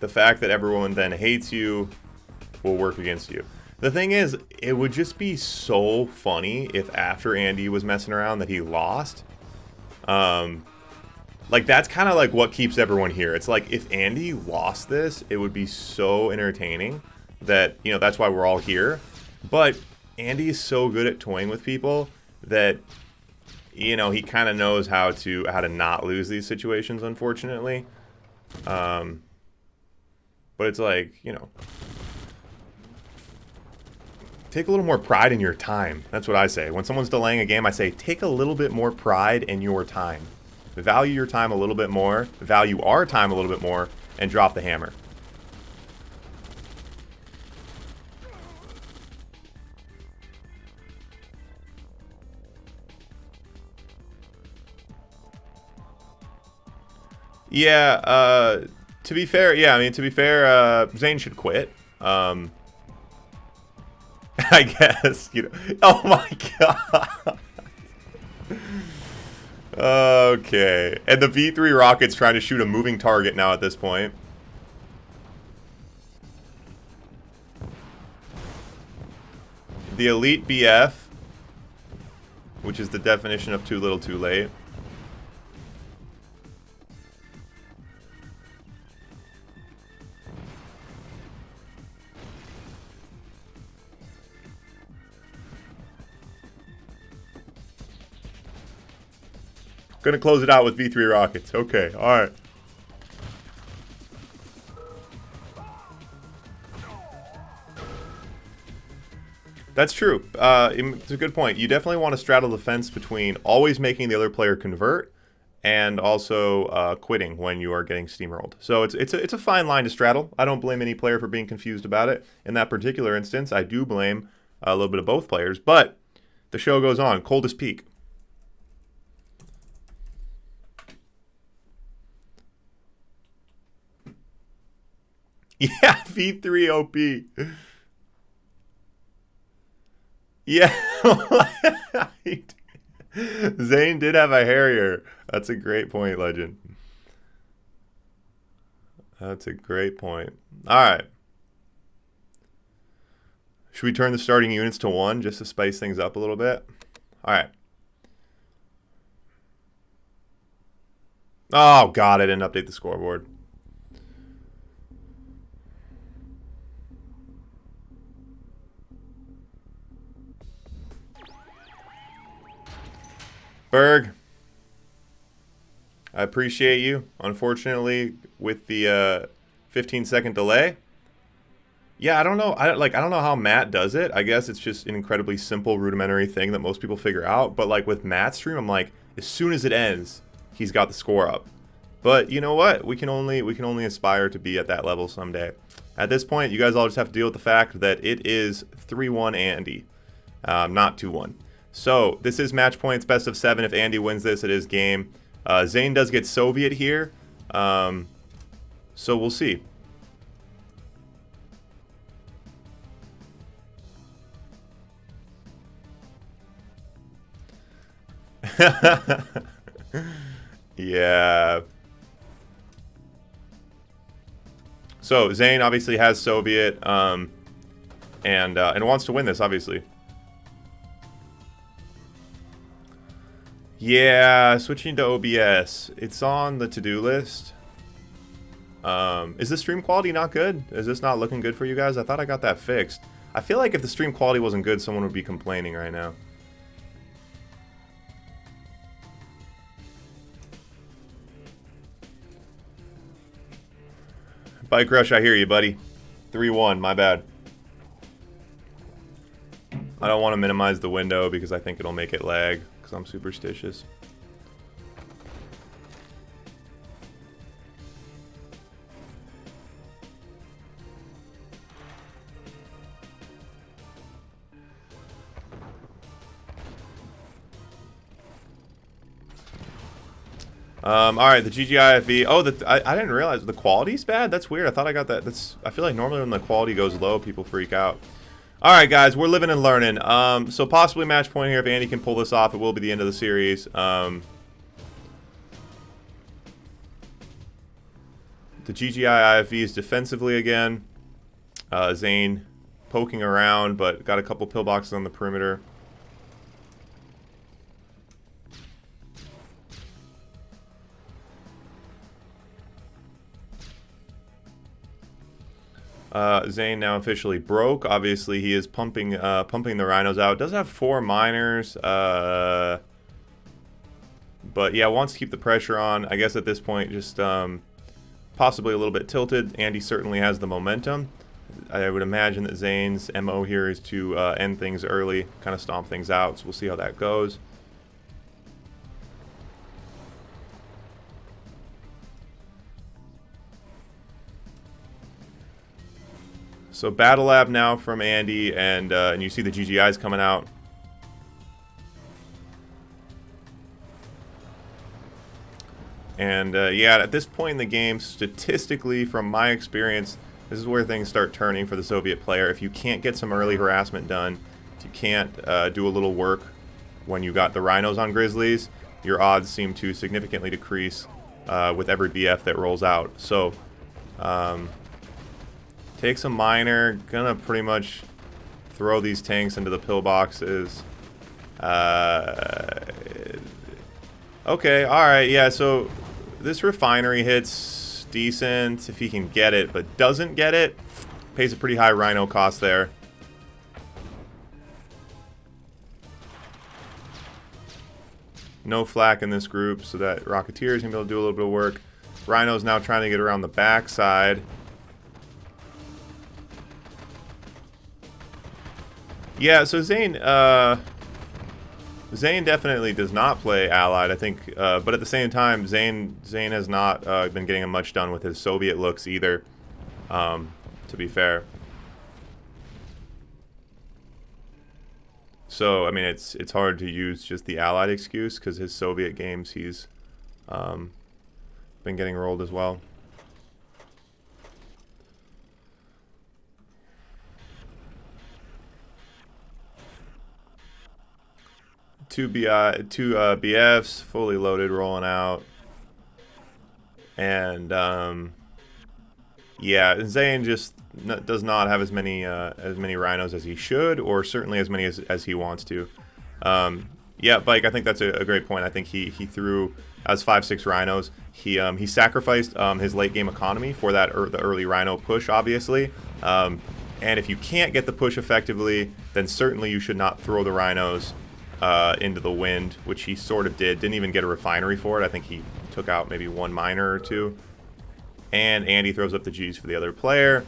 fact that everyone then hates you will work against you. The thing is, it would just be so funny if after Andy was messing around that he lost. Like, that's kind of like what keeps everyone here. It's like, if Andy lost this, it would be so entertaining that, you know, that's why we're all here. But Andy is so good at toying with people that, you know, he kind of knows how to not lose these situations, unfortunately. But it's like, you know, take a little more pride in your time. That's what I say. When someone's delaying a game, I say, take a little bit more pride in your time. Value your time a little bit more, value our time a little bit more, and drop the hammer. Yeah, to be fair, Zain should quit. I guess, you know. Oh my god. Okay. And the V3 rocket's trying to shoot a moving target now at this point. The Elite BF, which is the definition of too little too late. Gonna close it out with V3 rockets. Okay, alright. That's true. It's a good point. You definitely want to straddle the fence between always making the other player convert and also quitting when you are getting steamrolled. So it's a fine line to straddle. I don't blame any player for being confused about it. In that particular instance, I do blame a little bit of both players. But the show goes on. Coldest peak. Yeah, V3 OP. Yeah. Zain did have a Harrier. That's a great point, Legend. That's a great point. Alright. Should we turn the starting units to 1 just to spice things up a little bit? Alright. Oh, God, I didn't update the scoreboard. Berg, I appreciate you. Unfortunately, with the 15-second delay. Yeah, I don't know. I don't know how Matt does it. I guess it's just an incredibly simple, rudimentary thing that most people figure out. But like with Matt's stream, I'm like, as soon as it ends, he's got the score up. But you know what? We can only aspire to be at that level someday. At this point, you guys all just have to deal with the fact that it is 3-1 Andy, not 2-1. So, this is match points, best of 7. If Andy wins this, it is game. Zain does get Soviet here. So, we'll see. Yeah. So, Zain obviously has Soviet, and wants to win this, obviously. Yeah, switching to OBS. It's on the to-do list. Is the stream quality not good? Is this not looking good for you guys? I thought I got that fixed. I feel like if the stream quality wasn't good, someone would be complaining right now. Bike Rush, I hear you, buddy. 3-1, my bad. I don't want to minimize the window because I think it'll make it lag. Because I'm superstitious. Alright, the GGIFE. Oh, I didn't realize the quality's bad? That's weird. I thought I got that. I feel like normally when the quality goes low, people freak out. Alright, guys, we're living and learning. So possibly match point here. If Andy can pull this off, it will be the end of the series. The GGIFE is defensively again. Zain poking around, but got a couple pillboxes on the perimeter. Zain now officially broke. Obviously, he is pumping the rhinos out. Does have 4 miners. But yeah, wants to keep the pressure on. I guess at this point, just possibly a little bit tilted. Andy certainly has the momentum. I would imagine that Zain's MO here is to end things early, kind of stomp things out, so we'll see how that goes. So Battle Lab now from Andy, and you see the GGIs coming out. And yeah, at this point in the game, statistically, from my experience, this is where things start turning for the Soviet player. If you can't get some early harassment done, if you can't do a little work when you got the Rhinos on Grizzlies, your odds seem to significantly decrease with every BF that rolls out. So, takes a miner, gonna pretty much throw these tanks into the pillboxes. Okay, alright, yeah, so this refinery hits decent if he can get it, but doesn't get it. Pays a pretty high Rhino cost there. No flak in this group, so that Rocketeer is gonna be able to do a little bit of work. Rhino's now trying to get around the backside. Yeah, so Zain definitely does not play Allied, I think, but at the same time, Zain has not been getting much done with his Soviet looks either, to be fair. So, I mean, it's hard to use just the Allied excuse, because his Soviet games, he's been getting rolled as well. Two BFs, fully loaded, rolling out. And, yeah, Zain just does not have as many Rhinos as he should, or certainly as many as he wants to. Yeah, Bike, I think that's a great point. I think he threw, as 5-6 Rhinos, he sacrificed his late game economy for that the early Rhino push, obviously. And if you can't get the push effectively, then certainly you should not throw the Rhinos into the wind, which he sort of did. Didn't even get a refinery for it. I think he took out maybe one miner or two. And Andy throws up the G's for the other player.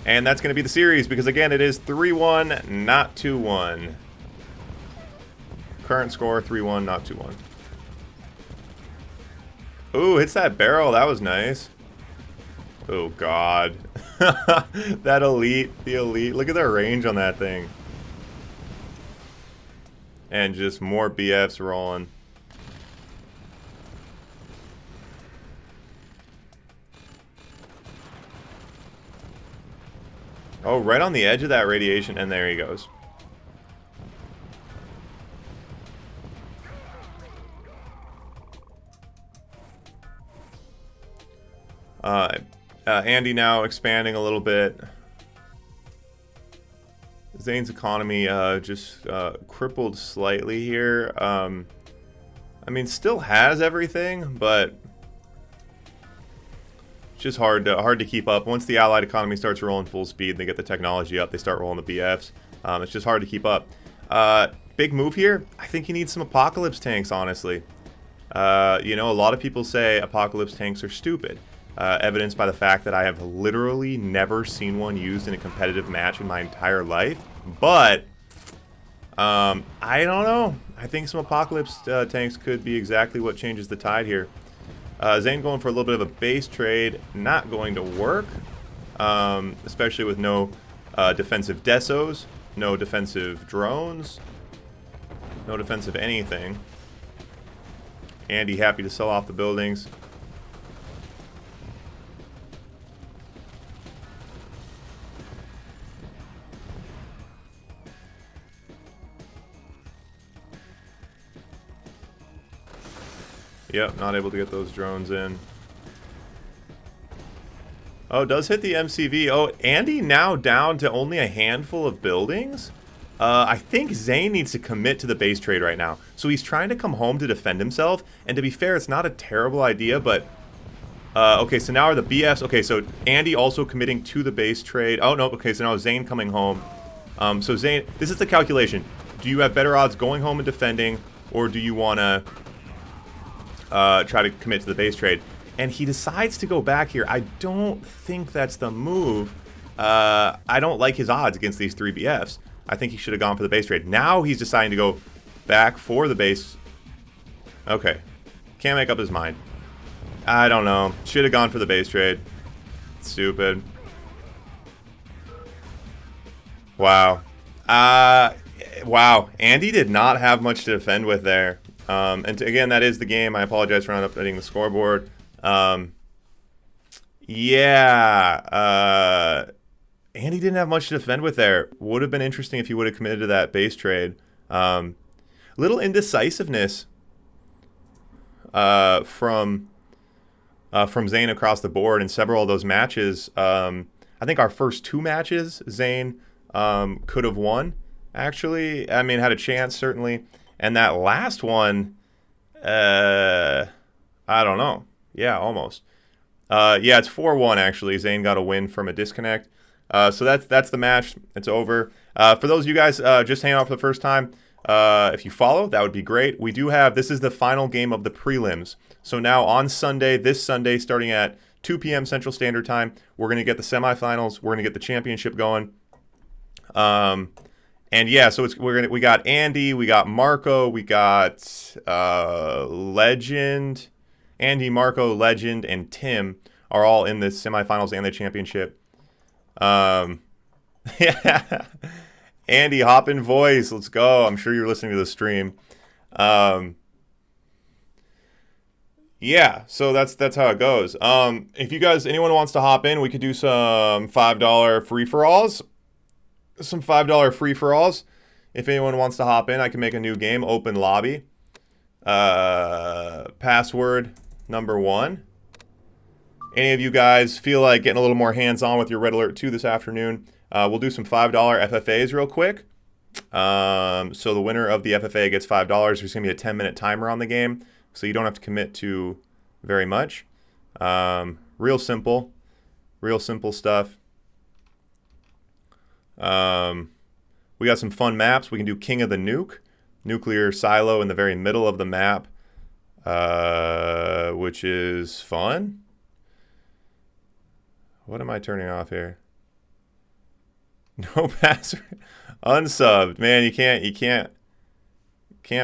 And that's going to be the series, because again, it is 3-1, not 2-1. Current score, 3-1, not 2-1. Ooh, hits that barrel. That was nice. Oh, God. That elite, the elite. Look at the range on that thing. And just more BFs rolling. Oh, right on the edge of that radiation, and there he goes. Andy now expanding a little bit. Zain's economy just crippled slightly here. I mean, still has everything, but it's just hard to keep up. Once the Allied economy starts rolling full speed, they get the technology up, they start rolling the BFs. It's just hard to keep up. Big move here. I think he needs some Apocalypse tanks, honestly. You know, a lot of people say Apocalypse tanks are stupid. Evidenced by the fact that I have literally never seen one used in a competitive match in my entire life. But, I don't know. I think some Apocalypse tanks could be exactly what changes the tide here. Zain going for a little bit of a base trade. Not going to work. Especially with no defensive desos. No defensive drones. No defensive anything. Andy happy to sell off the buildings. Yep, not able to get those drones in. Oh, does hit the MCV. Oh, Andy now down to only a handful of buildings? I think Zain needs to commit to the base trade right now. So he's trying to come home to defend himself. And to be fair, it's not a terrible idea, but... okay, so now are the BFs... Okay, so Andy also committing to the base trade. Oh, no, okay, so now Zain coming home. So Zain... This is the calculation. Do you have better odds going home and defending, or do you want to... try to commit to the base trade? and he decides to go back here. I don't think that's the move. I don't like his odds against these 3 BFs. I think he should have gone for the base trade. Now he's deciding to go back for the base. Okay. Can't make up his mind. I don't know. Should have gone for the base trade. Stupid. Wow. Wow. Andy did not have much to defend with there. Again, that is the game. I apologize for not updating the scoreboard. Yeah. Andy didn't have much to defend with there. Would have been interesting if he would have committed to that base trade. Little indecisiveness from Zain across the board in several of those matches. I think our first 2 matches, Zain could have won, actually. I mean, had a chance, certainly. And that last one, I don't know. Yeah, almost. Yeah, it's 4-1, actually. Zain got a win from a disconnect. So that's the match. It's over. For those of you guys just hanging out for the first time, if you follow, that would be great. We do have, this is the final game of the prelims. So now on Sunday, this Sunday, starting at 2 p.m. Central Standard Time, we're going to get the semifinals. We're going to get the championship going. And yeah, so we got Andy, we got Marco, we got Legend. Andy, Marco, Legend, and Tim are all in the semifinals and the championship. Yeah. Andy, hop in voice. Let's go. I'm sure you're listening to the stream. Yeah, so that's how it goes. If you guys, anyone wants to hop in, we could do some $5 free-for-alls. Some $5 free-for-alls. If anyone wants to hop in, I can make a new game. Open lobby. Password number 1. Any of you guys feel like getting a little more hands-on with your Red Alert 2 this afternoon? We'll do some $5 FFAs real quick. So the winner of the FFA gets $5. There's going to be a 10-minute timer on the game, so you don't have to commit to very much. Real simple stuff. We got some fun maps. We can do King of the Nuke, nuclear silo in the very middle of the map, which is fun. What am I turning off here? No password. Unsubbed. Man, you can't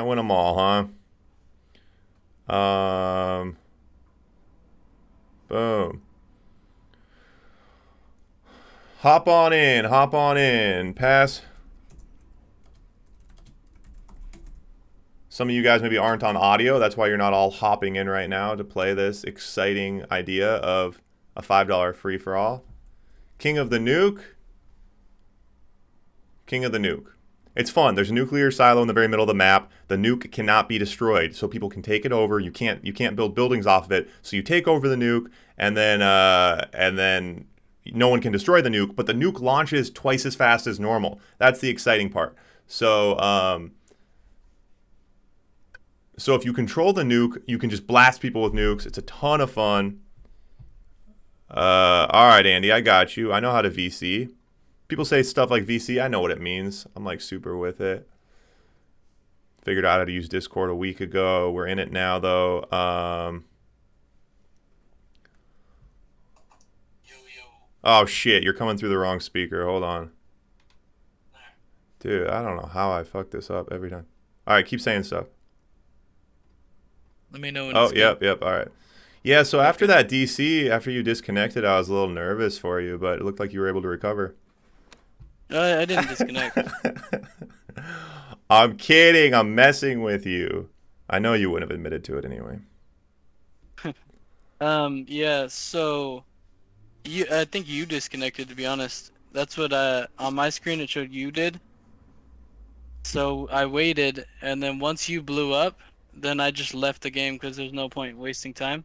win them all, huh? Boom. Hop on in. Pass. Some of you guys maybe aren't on audio. That's why you're not all hopping in right now to play this exciting idea of a $5 free-for-all. King of the Nuke. King of the Nuke. It's fun. There's a nuclear silo in the very middle of the map. The nuke cannot be destroyed, so people can take it over. You can't build buildings off of it. So you take over the nuke, and then no one can destroy the nuke. But the nuke launches twice as fast as normal. That's the exciting part. So so if you control the nuke, you can just blast people with nukes. It's a ton of fun. All right, Andy, I got you. I know how to VC. People say stuff like VC. I know what it means. I'm like super with it. Figured out how to use Discord a week ago. We're in it now, though. Oh, shit. You're coming through the wrong speaker. Hold on. Dude, I don't know how I fuck this up every time. All right, keep saying stuff. Let me know when it's good. Yep. All right. Yeah, so after that DC, after you disconnected, I was a little nervous for you, but it looked like you were able to recover. I didn't disconnect. I'm kidding. I'm messing with you. I know you wouldn't have admitted to it anyway. Yeah, so I think you disconnected, to be honest. That's what on my screen it showed you did. So I waited, and then once you blew up, then I just left the game because there's no point wasting time.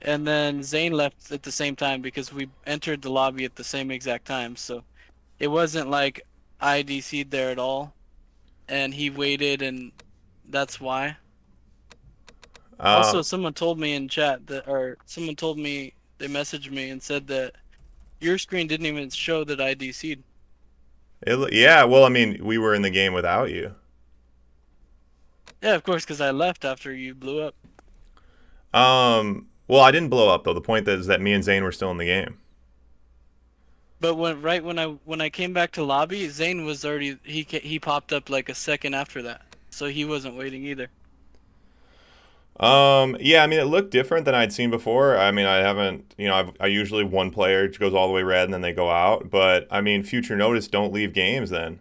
And then Zain left at the same time because we entered the lobby at the same exact time. So it wasn't like I DC'd there at all, and he waited, and that's why. Also, someone told me in chat that, or someone told me, they messaged me and said that your screen didn't even show that I DC'd. Yeah, well, I mean, we were in the game without you. Yeah, of course, because I left after you blew up. Well, I didn't blow up though. The point is that me and Zain were still in the game. But when I came back to lobby, Zayn was already he popped up like a second after that, so he wasn't waiting either. Yeah, I mean, it looked different than I'd seen before. I mean, I haven't, I usually one player goes all the way red and then they go out. But I mean, future notice, don't leave games then.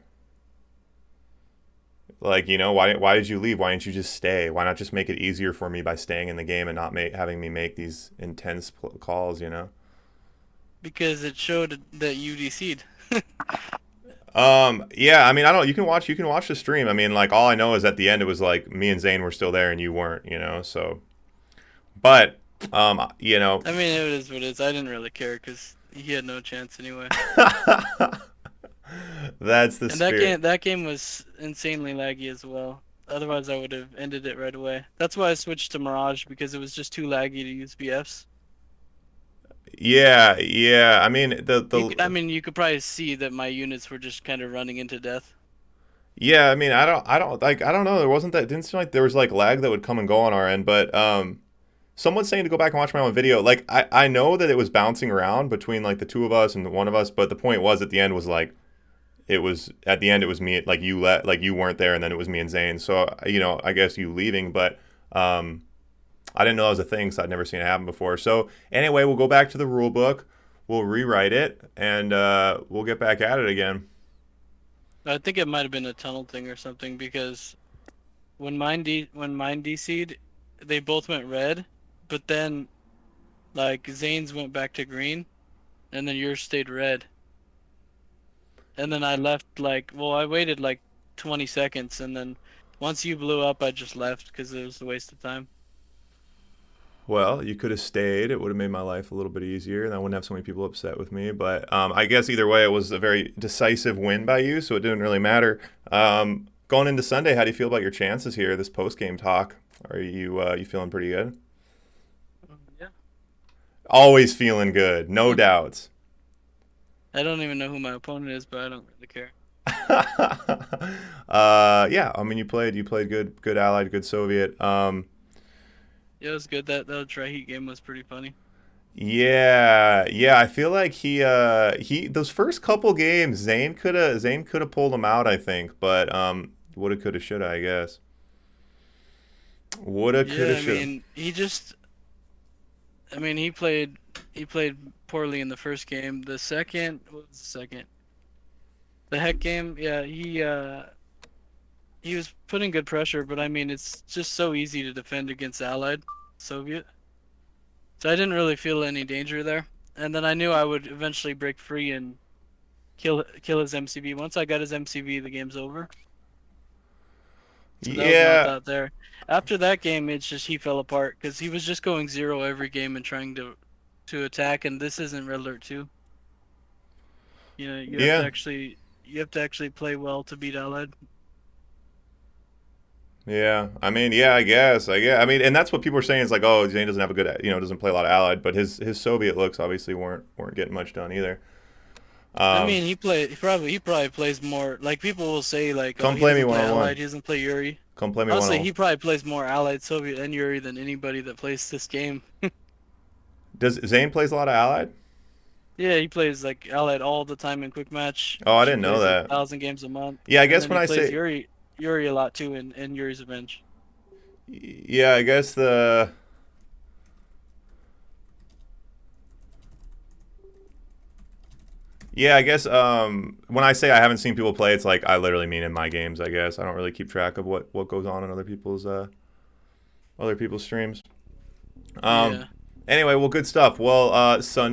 Like, why did you leave? Why didn't you just stay? Why not just make it easier for me by staying in the game and not having me make these intense calls? Because it showed that you DC'd. Yeah, I mean, I don't. You can watch the stream. I mean, like all I know is at the end it was like me and Zane were still there and you weren't. So, but um, you know, I mean, it is what it is. I didn't really care because he had no chance anyway. that's the And that spirit. game was insanely laggy as well. Otherwise, I would have ended it right away. That's why I switched to Mirage because it was just too laggy to use BFs. Yeah, yeah. I mean, I mean, you could probably see that my units were just kind of running into death. yeah. I mean, I don't know. There wasn't that. Didn't seem like there was like lag that would come and go on our end, but someone's saying to go back and watch my own video. Like, I know that it was bouncing around between like the two of us and the one of us, but the point was at the end was like it was at the end it was me like you weren't there and then it was me and Zane. So I guess you leaving, but I didn't know that was a thing, so I'd never seen it happen before. So anyway, we'll go back to the rule book, we'll rewrite it, and we'll get back at it again. I think it might have been a tunnel thing or something because when mine DC'd, they both went red, but then like Zane's went back to green, and then yours stayed red. And then I left I waited like 20 seconds, and then once you blew up, I just left because it was a waste of time. Well, you could have stayed. It would have made my life a little bit easier, and I wouldn't have so many people upset with me. But I guess either way, it was a very decisive win by you, so it didn't really matter. Going into Sunday, how do you feel about your chances here? This post game talk, are you feeling pretty good? Yeah. Always feeling good, no doubts. I don't even know who my opponent is, but I don't really care. Yeah, I mean you played good Allied, good Soviet. Yeah, it was good. That dry heat game was pretty funny. Yeah, yeah, I feel like he those first couple games Zane could have pulled him out, I think, but woulda coulda shoulda, I guess. Woulda coulda Yeah, shoulda. I mean he played poorly in the first game. The second, what was the second? The heck game, yeah, he was putting good pressure, but I mean it's just so easy to defend against Allied Soviet. So I didn't really feel any danger there. And then I knew I would eventually break free and kill his MCV. Once I got his MCV, the game's over. So that was my Yeah, thought there. After that game, it's just he fell apart because he was just going zero every game and trying to attack. And this isn't Red Alert 2. You know, yeah, you have to actually play well to beat Allied. yeah. I mean, yeah, I guess. I mean, and that's what people are saying is like, oh, Zane doesn't have a good, doesn't play a lot of Allied, but his Soviet looks obviously weren't getting much done either. I Um, mean, he probably plays more. Like people will say like, oh, Come he play me doesn't one play on one. Allied, he doesn't play Yuri. Come play me I'll one say on one. he probably plays more Allied, Soviet, and Yuri than anybody that plays this game. Does Zane plays a lot of Allied? Yeah, he plays like Allied all the time in quick match. Oh, I He didn't know plays like that. 1,000 games a month, Yeah, I and guess then when he I plays say Yuri a lot too in Yuri's Revenge. Yeah, I guess the yeah, I guess when I say I haven't seen people play, it's like I literally mean in my games, I guess. I don't really keep track of what goes on in other people's streams. Um Yeah. anyway, well good stuff. Well, Sunday